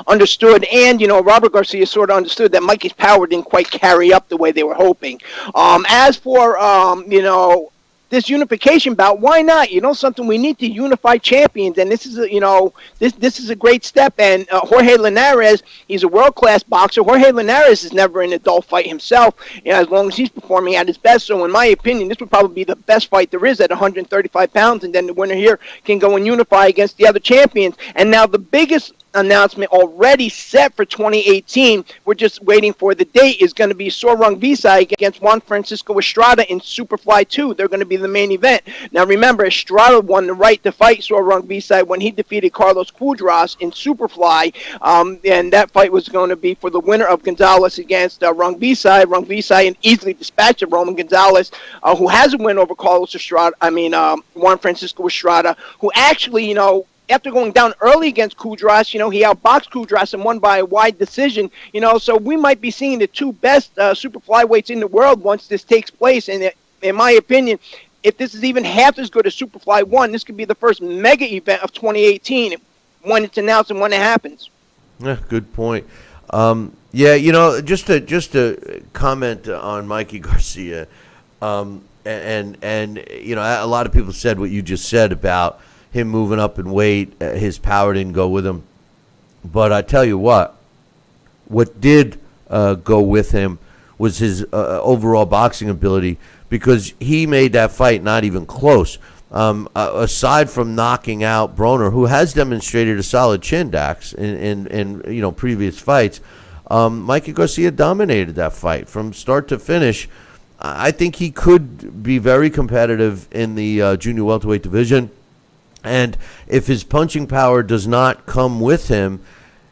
understood, and, Robert Garcia sort of understood that Mikey's power didn't quite carry up the way they were hoping. As for, this unification bout, why not? Something, we need to unify champions, and this is this is a great step. And Jorge Linares, he's a world-class boxer. Jorge Linares is never in a dull fight himself, as long as he's performing at his best. So in my opinion, this would probably be the best fight there is at 135 pounds, and then the winner here can go and unify against the other champions. And now the biggest announcement already set for 2018, we're just waiting for the date, is going to be Sorong Visai against Juan Francisco Estrada in Superfly 2. They're going to be the main event. Now remember, Estrada won the right to fight Sorong Visai when he defeated Carlos Quadras in Superfly, and that fight was going to be for the winner of Gonzalez against Rung Visai. Rung Visai easily dispatched of Roman Gonzalez, who has a win over Carlos Estrada, Juan Francisco Estrada, who actually, after going down early against Kudras, he outboxed Kudras and won by a wide decision. So we might be seeing the two best super flyweights in the world once this takes place. And in my opinion, if this is even half as good as Superfly 1, this could be the first mega event of 2018 when it's announced and when it happens. Yeah, good point. Just to comment on Mikey Garcia, and a lot of people said what you just said about him moving up in weight. His power didn't go with him. But I tell you what did go with him was his overall boxing ability, because he made that fight not even close. Aside from knocking out Broner, who has demonstrated a solid chin, Dax, in previous fights, Mikey Garcia dominated that fight from start to finish. I think he could be very competitive in the junior welterweight division. And if his punching power does not come with him,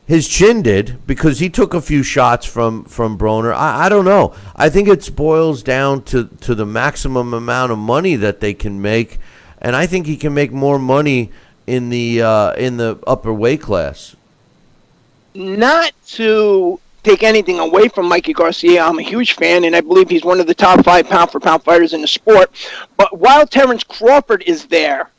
his chin did, because he took a few shots from Broner. I don't know. I think it boils down to the maximum amount of money that they can make, and I think he can make more money in the upper weight class. Not to take anything away from Mikey Garcia, I'm a huge fan, and I believe he's one of the top 5 pound-for-pound fighters in the sport. But while Terrence Crawford is there,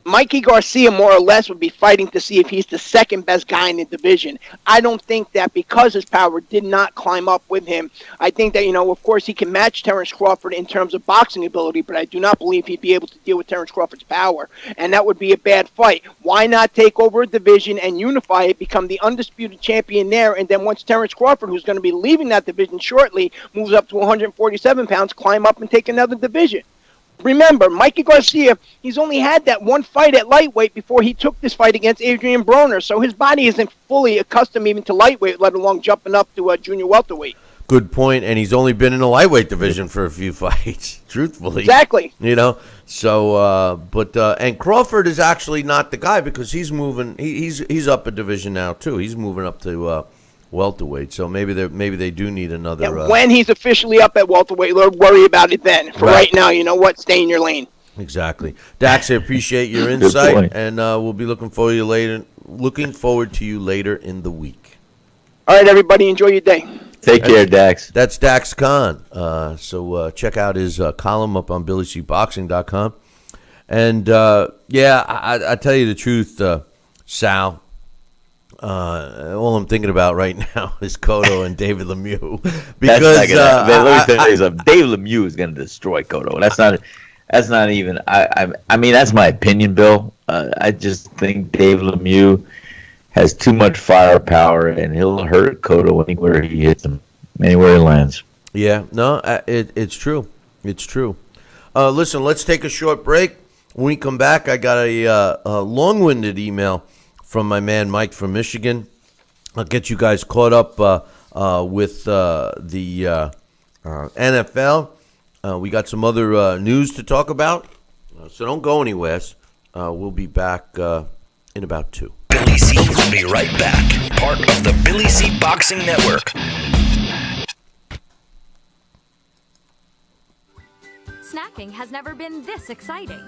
Mikey Garcia more or less would be fighting to see if he's the second best guy in the division. I don't think that because his power did not climb up with him. I think that, of course, he can match Terrence Crawford in terms of boxing ability, but I do not believe he'd be able to deal with Terrence Crawford's power, and that would be a bad fight. Why not take over a division and unify it, become the undisputed champion there, and then once Terrence Crawford, who's going to be leaving that division shortly, moves up to 147 pounds, climb up and take another division? Remember, Mikey Garcia, he's only had that one fight at lightweight before he took this fight against Adrian Broner, so his body isn't fully accustomed even to lightweight, let alone jumping up to a junior welterweight. Good point, and he's only been in the lightweight division for a few fights, truthfully. Exactly. So, and Crawford is actually not the guy, because he's moving, he's up a division now, too. He's moving up to welterweight, so maybe they do need another. Yeah, when he's officially up at welterweight, Lord, worry about it then. For right now, you know what? Stay in your lane. Exactly, Dax. I appreciate your insight, and we'll be looking forward to you later in the week. All right, everybody, enjoy your day. Take care, Dax. That's Dax Khan. So check out his column up on BillyCBoxing.com. And I tell you the truth, Sal. All I'm thinking about right now is Cotto and David Lemieux, because let me tell you something. David Lemieux is going to destroy Cotto. That's not even. I mean, that's my opinion, Bill. I just think David Lemieux has too much firepower, and he'll hurt Cotto anywhere he hits him, anywhere he lands. Yeah, no, it's true. It's true. Listen, let's take a short break. When we come back, I got a long-winded email from my man Mike from Michigan. I'll get you guys caught up with the NFL. We got some other news to talk about, so don't go anywhere. We'll be back in about 2. Billy C will be right back. Part of the Billy C Boxing Network. Snacking has never been this exciting.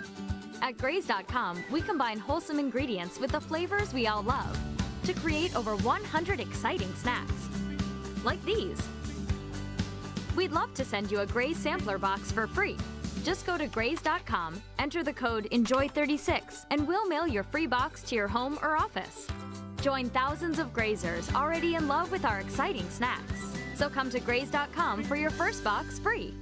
At Graze.com, we combine wholesome ingredients with the flavors we all love to create over 100 exciting snacks. Like these. We'd love to send you a Graze sampler box for free. Just go to Graze.com, enter the code ENJOY36, and we'll mail your free box to your home or office. Join thousands of Grazers already in love with our exciting snacks. So come to Graze.com for your first box free.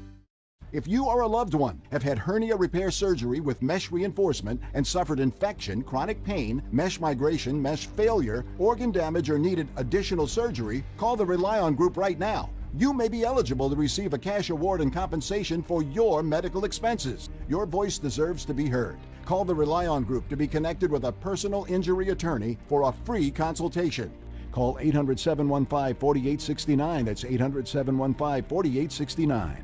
If you or a loved one have had hernia repair surgery with mesh reinforcement and suffered infection, chronic pain, mesh migration, mesh failure, organ damage, or needed additional surgery, call the Rely On Group right now. You may be eligible to receive a cash award and compensation for your medical expenses. Your voice deserves to be heard. Call the Rely On Group to be connected with a personal injury attorney for a free consultation. Call 800-715-4869. That's 800-715-4869.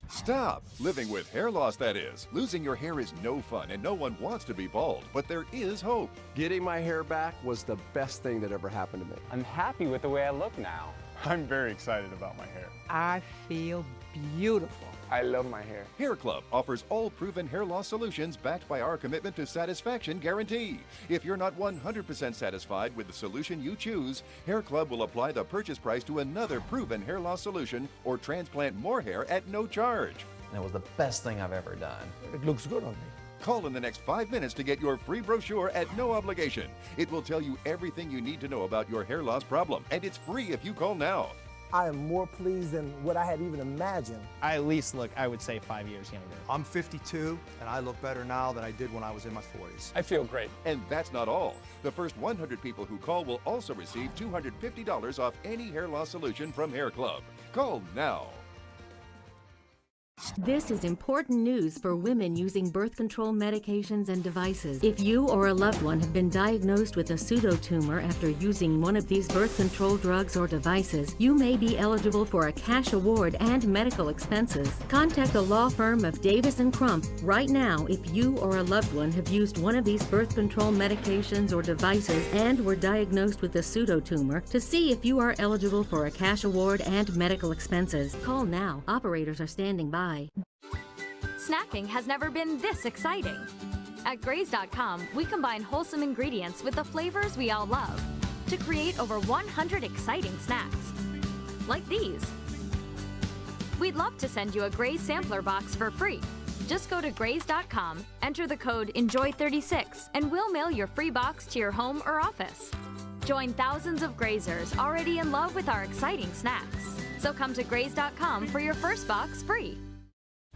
Stop living with hair loss, that is. Losing your hair is no fun, and no one wants to be bald, but there is hope. Getting my hair back was the best thing that ever happened to me. I'm happy with the way I look now. I'm very excited about my hair. I feel beautiful. I love my hair. Hair Club offers all proven hair loss solutions backed by our commitment to satisfaction guarantee. If you're not 100% satisfied with the solution you choose, Hair Club will apply the purchase price to another proven hair loss solution or transplant more hair at no charge. And it was the best thing I've ever done. It looks good on me. Call in the next 5 minutes to get your free brochure at no obligation. It will tell you everything you need to know about your hair loss problem, and it's free if you call now. I am more pleased than what I had even imagined. I at least look, I would say, 5 years younger. I'm 52, and I look better now than I did when I was in my 40s. I feel great. And that's not all. The first 100 people who call will also receive $250 off any hair loss solution from Hair Club. Call now. This is important news for women using birth control medications and devices. If you or a loved one have been diagnosed with a pseudotumor after using one of these birth control drugs or devices, you may be eligible for a cash award and medical expenses. Contact the law firm of Davis & Crump right now if you or a loved one have used one of these birth control medications or devices and were diagnosed with a pseudotumor to see if you are eligible for a cash award and medical expenses. Call now. Operators are standing by. Snacking has never been this exciting. At Graze.com, we combine wholesome ingredients with the flavors we all love to create over 100 exciting snacks. Like these. We'd love to send you a Graze sampler box for free. Just go to Graze.com, enter the code ENJOY36, and we'll mail your free box to your home or office. Join thousands of Grazers already in love with our exciting snacks. So come to Graze.com for your first box free.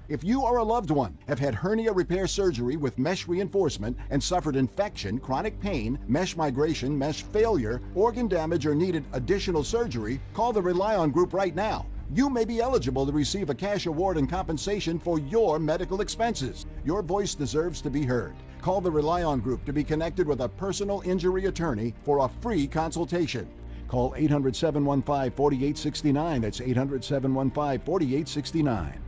If you or a loved one have had hernia repair surgery with mesh reinforcement and suffered infection, chronic pain, mesh migration, mesh failure, organ damage, or needed additional surgery, call the Rely On Group right now. You may be eligible to receive a cash award and compensation for your medical expenses. Your voice deserves to be heard. Call the Rely On Group to be connected with a personal injury attorney for a free consultation. Call 800-715-4869. That's 800-715-4869.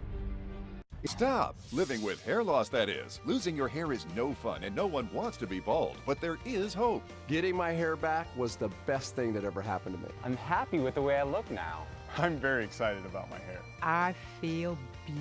Stop living with hair loss, that is. Losing your hair is no fun, and no one wants to be bald, but there is hope. Getting my hair back was the best thing that ever happened to me. I'm happy with the way I look now. I'm very excited about my hair. I feel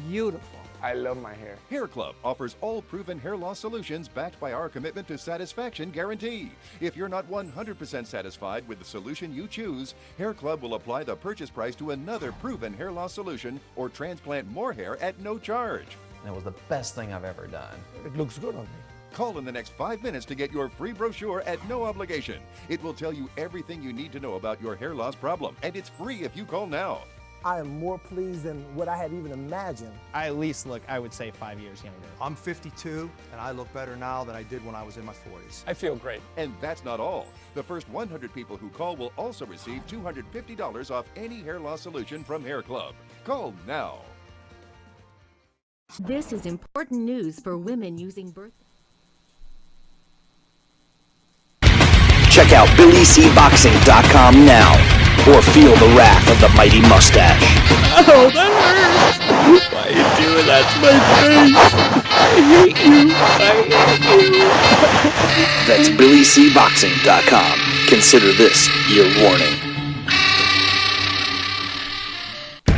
beautiful. I love my hair. Hair Club offers all proven hair loss solutions backed by our commitment to satisfaction guarantee. If you're not 100% satisfied with the solution you choose, Hair Club will apply the purchase price to another proven hair loss solution or transplant more hair at no charge. And it was the best thing I've ever done. It looks good on me. Call in the next 5 minutes to get your free brochure at no obligation. It will tell you everything you need to know about your hair loss problem, and it's free if you call now. I am more pleased than what I had even imagined. I at least look, I would say, 5 years younger. I'm 52, and I look better now than I did when I was in my 40s. I feel great. And that's not all. The first 100 people who call will also receive $250 off any hair loss solution from Hair Club. Call now. This is important news for women using birth. Check out BillyCBoxing.com now, or feel the wrath of the mighty mustache. Oh, that hurts. Why are you doing that to my face? I hate you. That's BillyCBoxing.com. Consider this your warning.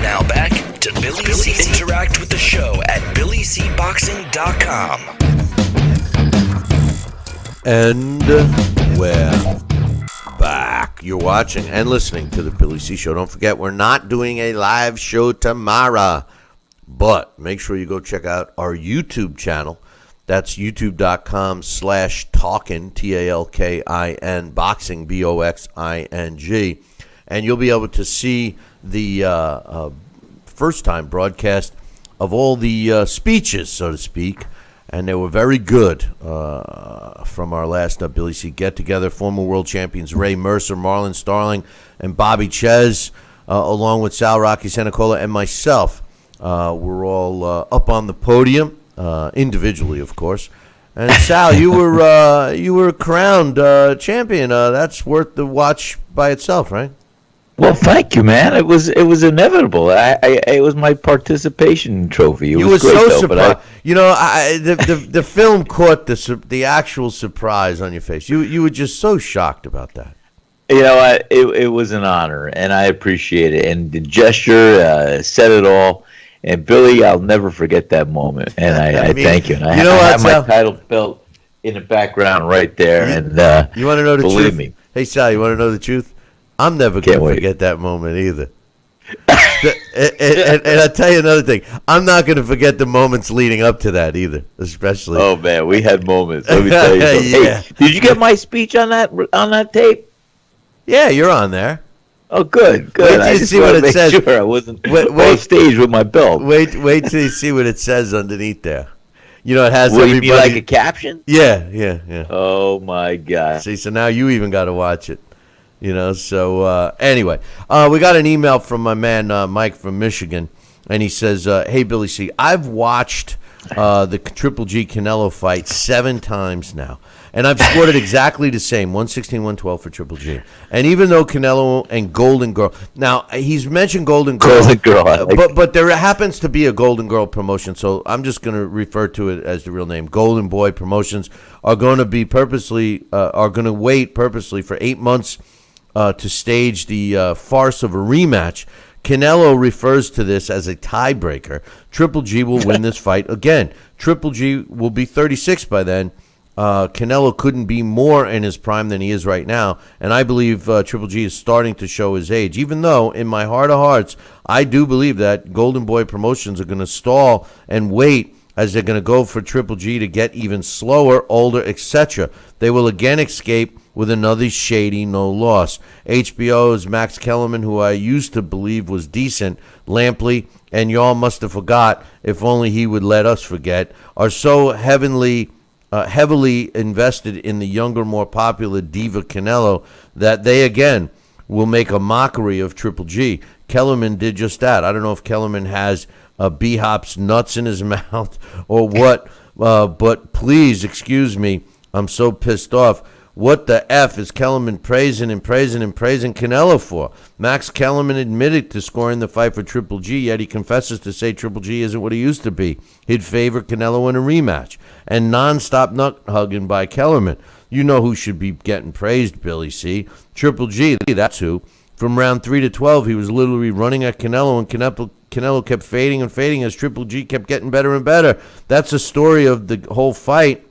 Now back to Billy C. Interact with the show at BillyCBoxing.com. And we're back. You're watching and listening to the Billy C Show. Don't forget, we're not doing a live show tomorrow, but make sure you go check out our YouTube channel. That's youtube.com/talkin, TALKIN, boxing, BOXING. And you'll be able to see the first-time broadcast of all the speeches, so to speak. And they were very good from our last Billy C get-together. Former world champions Ray Mercer, Marlon Starling, and Bobby Chez, along with Sal Rocky Sanacola and myself. We're all up on the podium, individually, of course. And Sal, you were crowned champion. That's worth the watch by itself, right? Well, thank you, man. It was inevitable. It was my participation trophy. It was great, so though, surprised. The film caught the actual surprise on your face. You were just so shocked about that. You know what? It was an honor, and I appreciate it. And the gesture said it all. And Billy, I'll never forget that moment. And I thank you. And I have my title belt in the background right there. And you want to know the truth? Believe me. Hey, Sal, you want to know the truth? I'm never going to forget that moment either. and I'll tell you another thing. I'm not going to forget the moments leading up to that either, especially. Oh, man, we had moments. Let me tell you something. Yeah. Hey, did you get my speech on that tape? Yeah, you're on there. Oh, good. Wait till you see what it says. Sure I wasn't on stage with my belt. Wait till you see what it says underneath there. You know, it has Will everybody. You mean like a caption? Yeah. Oh, my God. See, so now you even got to watch it. You know, so anyway, we got an email from my man Mike from Michigan, and he says, hey, Billy C., I've watched the Triple G Canelo fight 7 times now, and I've scored it exactly the same, 116-112 for Triple G. And even though Canelo and Golden Girl, now he's mentioned Golden Girl, but there happens to be a Golden Girl promotion, so I'm just going to refer to it as the real name. Golden Boy Promotions are going to be wait purposely for 8 months to stage the farce of a rematch. Canelo refers to this as a tiebreaker. Triple G will win this fight again. Triple G will be 36 by then. Canelo couldn't be more in his prime than he is right now, and I believe Triple G is starting to show his age, even though in my heart of hearts I do believe that Golden Boy Promotions are going to stall and wait as they're going to go for Triple G to get even slower, older, etc. They will again escape with another shady no loss. HBO's Max Kellerman, who I used to believe was decent, Lampley, and y'all must have forgot, if only he would let us forget, are so heavily invested in the younger, more popular diva Canelo that they again will make a mockery of Triple G. Kellerman did just that. I don't know if Kellerman has B-Hop's nuts in his mouth or what, but please excuse me, I'm so pissed off. What the F is Kellerman praising Canelo for? Max Kellerman admitted to scoring the fight for Triple G, yet he confesses to say Triple G isn't what he used to be. He'd favor Canelo in a rematch. And nonstop nut hugging by Kellerman. You know who should be getting praised, Billy C. Triple G, that's who. From round 3 to 12, he was literally running at Canelo, and Canelo kept fading and fading as Triple G kept getting better and better. That's the story of the whole fight.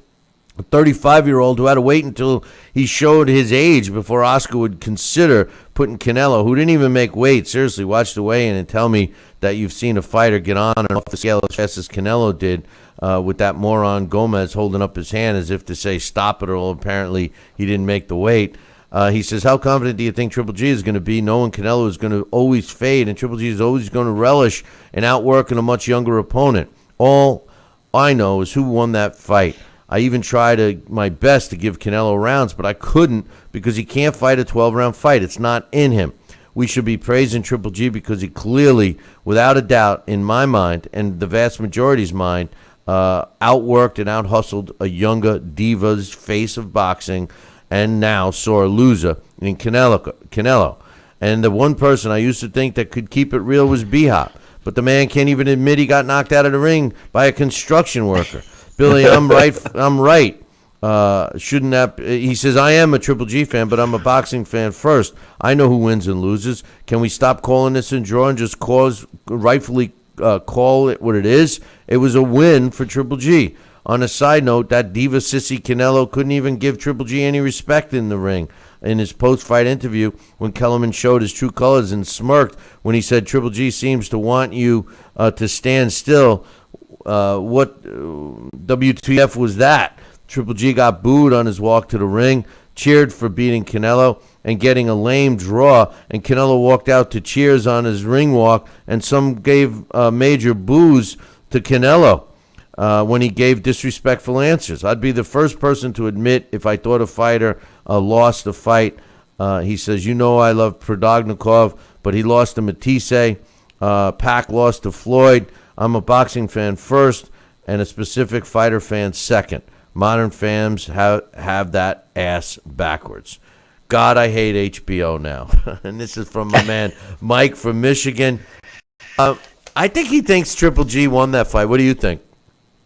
A 35-year-old who had to wait until he showed his age before Oscar would consider putting Canelo, who didn't even make weight. Seriously, watch the weigh-in and tell me that you've seen a fighter get on and off the scale as fast as Canelo did with that moron Gomez holding up his hand as if to say stop it, or apparently he didn't make the weight. He says, how confident do you think Triple G is going to be knowing Canelo is going to always fade and Triple G is always going to relish in outworking a much younger opponent? All I know is who won that fight. I even tried my best to give Canelo rounds, but I couldn't because he can't fight a 12-round fight. It's not in him. We should be praising Triple G because he clearly, without a doubt, in my mind and the vast majority's mind, outworked and out-hustled a younger diva's face of boxing and now sore loser in Canelo. And the one person I used to think that could keep it real was B-Hop. But the man can't even admit he got knocked out of the ring by a construction worker. Billy, I'm right. I'm right. Shouldn't that? He says, I am a Triple G fan, but I'm a boxing fan first. I know who wins and loses. Can we stop calling this a draw and just rightfully call it what it is? It was a win for Triple G. On a side note, that diva sissy Canelo couldn't even give Triple G any respect in the ring. In his post-fight interview, when Kellerman showed his true colors and smirked when he said Triple G seems to want you to stand still, what WTF was that? Triple G got booed on his walk to the ring, cheered for beating Canelo and getting a lame draw, and Canelo walked out to cheers on his ring walk, and some gave major boos to Canelo when he gave disrespectful answers. I'd be the first person to admit if I thought a fighter lost a fight. He says, I love Prodognikov, but he lost to Matisse. Pac lost to Floyd. I'm a boxing fan first and a specific fighter fan second. Modern fans have that ass backwards. God, I hate HBO now. And this is from my man Mike from Michigan. I think he thinks Triple G won that fight. What do you think?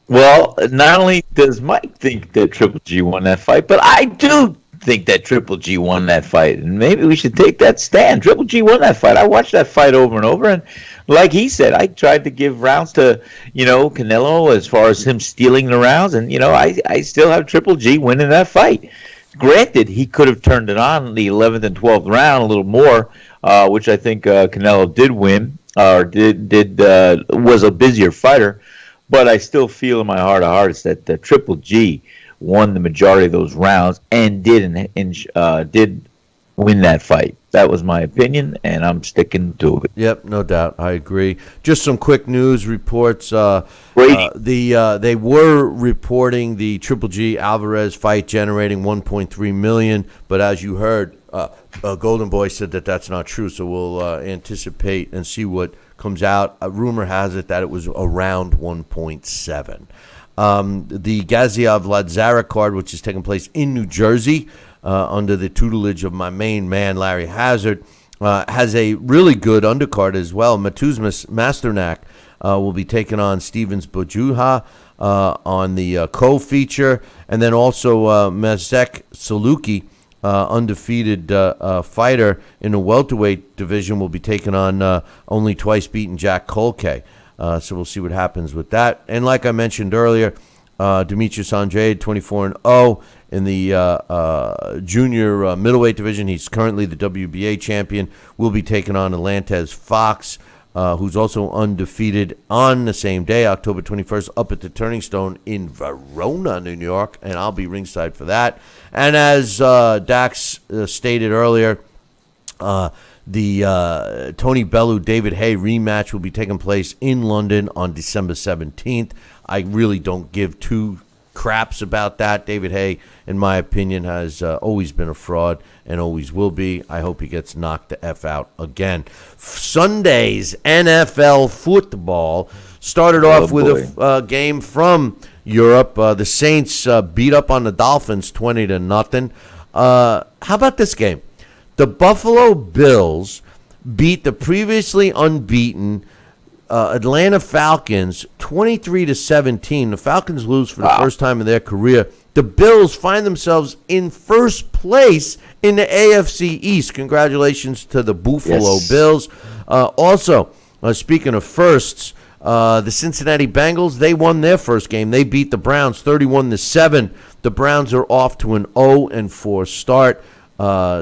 Well, not only does Mike think that Triple G won that fight, but I do think that Triple G won that fight. And maybe we should take that stand. Triple G won that fight. I watched that fight over and over, and like he said, I tried to give rounds to, Canelo as far as him stealing the rounds, and, I still have Triple G winning that fight. Granted, he could have turned it on in the 11th and 12th round a little more, which I think Canelo did win, or was a busier fighter. But I still feel in my heart of hearts that Triple G won the majority of those rounds and did win that fight. That was my opinion, and I'm sticking to it. Yep, no doubt. I agree. Just some quick news reports. They were reporting the Triple G Alvarez fight generating $1.3 million, but as you heard, Golden Boy said that that's not true. So we'll anticipate and see what comes out. A rumor has it that it was around 1.7. The Gaziev Lazara card, which is taking place in New Jersey under the tutelage of my main man, Larry Hazard, has a really good undercard as well. Matuz Masternak will be taking on Stevens Bojuha on the co-feature. And then also Mazek Saluki, undefeated fighter in the welterweight division, will be taking on only twice beaten Jack Kolke. So we'll see what happens with that. And like I mentioned earlier, Demetrius Andrade, 24-0 in the junior middleweight division. He's currently the WBA champion. Will be taking on Atlantes Fox, who's also undefeated, on the same day, October 21st, up at the Turning Stone in Verona, New York, and I'll be ringside for that. And as Dax stated earlier, the Tony Bellew David Haye rematch will be taking place in London on December 17th. I really don't give two craps about that. David Haye, in my opinion, has always been a fraud and always will be. I hope he gets knocked the F out again. Sunday's NFL football started off with a game from Europe. The Saints beat up on the Dolphins 20-0. How about this game? The Buffalo Bills beat the previously unbeaten Atlanta Falcons 23-17. The Falcons lose for the first time in their career. The Bills find themselves in first place in the AFC East. Congratulations to the Buffalo Bills. Also, speaking of firsts, the Cincinnati Bengals, they won their first game. They beat the Browns 31-7. The Browns are off to an 0-4 start.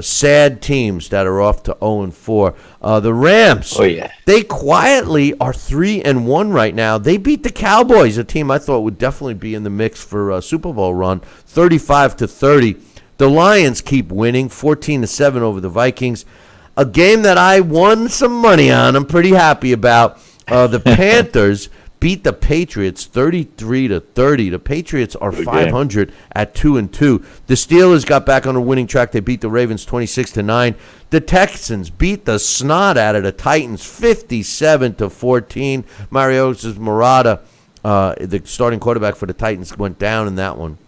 Sad teams that are off to 0-4. The Rams, they quietly are 3-1 right now. They beat the Cowboys, a team I thought would definitely be in the mix for a Super Bowl run, 35-30. The Lions keep winning, 14-7 over the Vikings. A game that I won some money on, I'm pretty happy about. The Panthers beat the Patriots 33-30. The Patriots are 500 at 2-2. The Steelers got back on a winning track. They beat the Ravens 26-9. The Texans beat the snot out of the Titans 57-14. Mariota Murata, the starting quarterback for the Titans, went down in that one.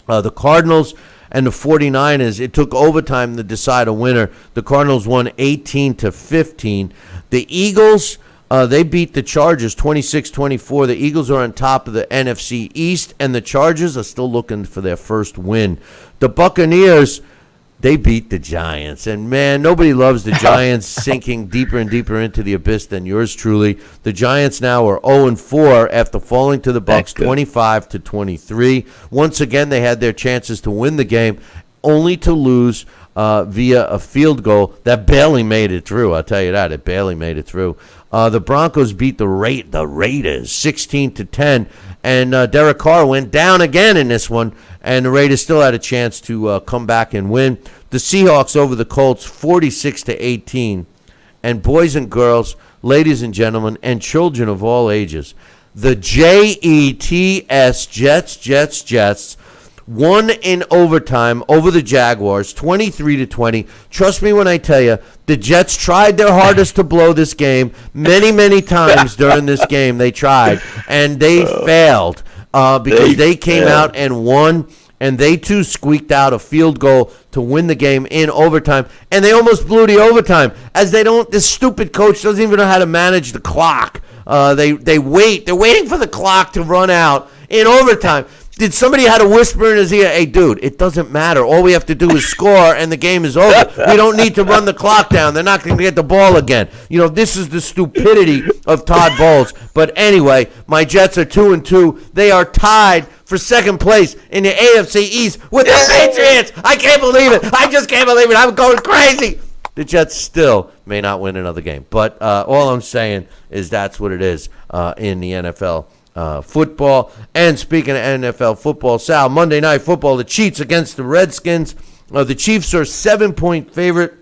The Cardinals and the 49ers. It took overtime to decide a winner. The Cardinals won 18-15. The Eagles, they beat the Chargers 26-24. The Eagles are on top of the NFC East, and the Chargers are still looking for their first win. The Buccaneers, they beat the Giants. And, man, nobody loves the Giants sinking deeper and deeper into the abyss than yours truly. The Giants now are 0-4 after falling to the Bucs 25-23. Once again, they had their chances to win the game, only to lose via a field goal that barely made it through. I'll tell you that. It barely made it through. The Broncos beat the Raiders 16-10, and Derek Carr went down again in this one, and the Raiders still had a chance to come back and win. The Seahawks over the Colts 46-18, and boys and girls, ladies and gentlemen, and children of all ages, the Jets won in overtime over the Jaguars, 23-20. Trust me when I tell you, the Jets tried their hardest to blow this game many, many times during this game. They tried, and they failed because they came out and won, and they too squeaked out a field goal to win the game in overtime, and they almost blew the overtime as this stupid coach doesn't even know how to manage the clock. They're waiting for the clock to run out in overtime. Did somebody have to whisper in his ear, hey, dude, it doesn't matter. All we have to do is score, and the game is over. We don't need to run the clock down. They're not going to get the ball again. This is the stupidity of Todd Bowles. But anyway, my Jets are 2-2. They are tied for second place in the AFC East with the Patriots. I can't believe it. I just can't believe it. I'm going crazy. The Jets still may not win another game. But all I'm saying is that's what it is in the NFL. Football. And speaking of NFL football, Sal, Monday Night Football, the Chiefs against the Redskins. The Chiefs are 7-point favorite,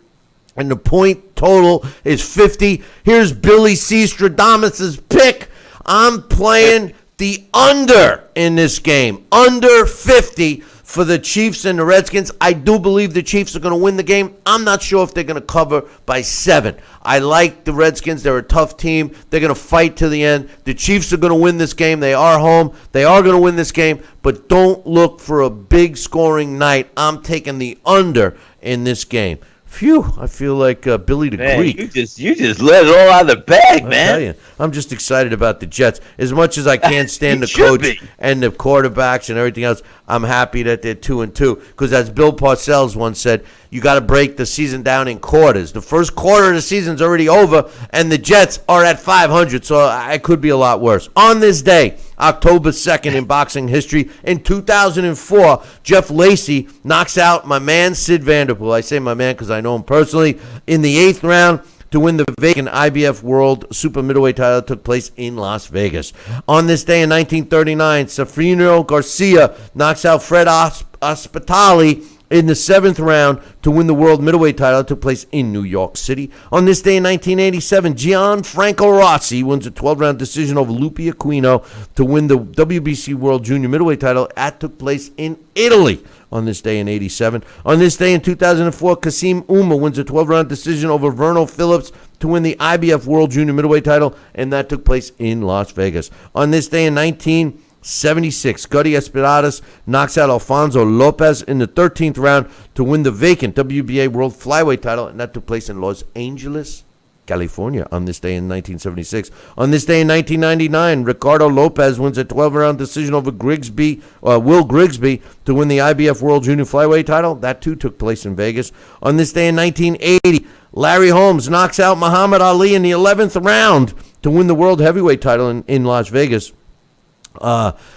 and the point total is 50. Here's Billy C. Stradamus's pick. I'm playing the under in this game. Under 50 for the Chiefs and the Redskins. I do believe the Chiefs are going to win the game. I'm not sure if they're going to cover by 7. I like the Redskins. They're a tough team. They're going to fight to the end. The Chiefs are going to win this game. They are home. They are going to win this game, but don't look for a big scoring night. I'm taking the under in this game. Phew, I feel like Billy the Greek. You just let it all out of the bag, I man. tell you, I'm just excited about the Jets. As much as I can't stand the coach and the quarterbacks and everything else, I'm happy that they're 2-2. Because as Bill Parcells once said, you got to break the season down in quarters. The first quarter of the season's already over, and the Jets are at 500, so it could be a lot worse. On this day, October 2nd in boxing history, in 2004, Jeff Lacey knocks out my man Sid Vanderpool. I say my man because I know him personally. In the 8th round, to win the vacant IBF World Super Middleweight title that took place in Las Vegas. On this day in 1939, Safrino Garcia knocks out Fred Ospitali in the 7th round to win the World Middleweight title that took place in New York City. On this day in 1987, Gianfranco Rossi wins a 12-round decision over Lupe Aquino to win the WBC World Junior Middleweight title that took place in Italy. On this day in 87. On this day in 2004, Kasim Uma wins a 12-round decision over Verno Phillips to win the IBF World Junior Middleweight title, and that took place in Las Vegas. On this day in 1976, Gutty Esperadas knocks out Alfonso Lopez in the 13th round to win the vacant WBA World Flyweight title, and that took place in Los Angeles, California. On this day in 1976. On this day in 1999, Ricardo Lopez wins a 12-round decision over Will Grigsby to win the IBF World Junior Flyweight title. That too took place in Vegas. On this day in 1980, Larry Holmes knocks out Muhammad Ali in the 11th round to win the World Heavyweight title in Las Vegas.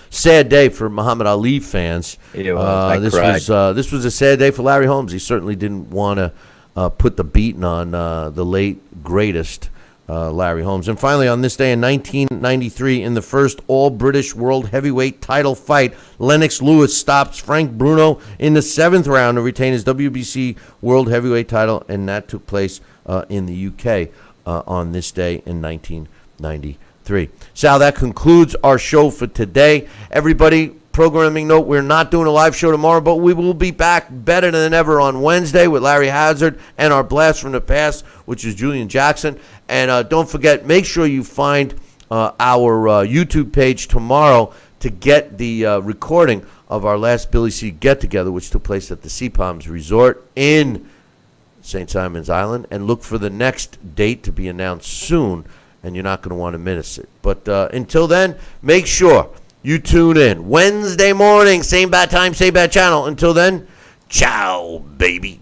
Sad day for Muhammad Ali fans. This was a sad day for Larry Holmes. He certainly didn't want to put the beating on the late greatest Larry Holmes. And finally, on this day in 1993, in the first all-British World Heavyweight title fight, Lennox Lewis stops Frank Bruno in the 7th round to retain his WBC World Heavyweight title, and that took place in the UK on this day in 1993. Sal, that concludes our show for today. Everybody, programming note, we're not doing a live show tomorrow, but we will be back better than ever on Wednesday with Larry Hazard and our Blast from the Past, which is Julian Jackson. And don't forget, make sure you find our YouTube page tomorrow to get the recording of our last Billy C get-together, which took place at the Sea Palms Resort in St. Simon's Island, and look for the next date to be announced soon, and you're not going to want to miss it. But until then, make sure you tune in Wednesday morning, same bad time, same bad channel. Until then, ciao, baby.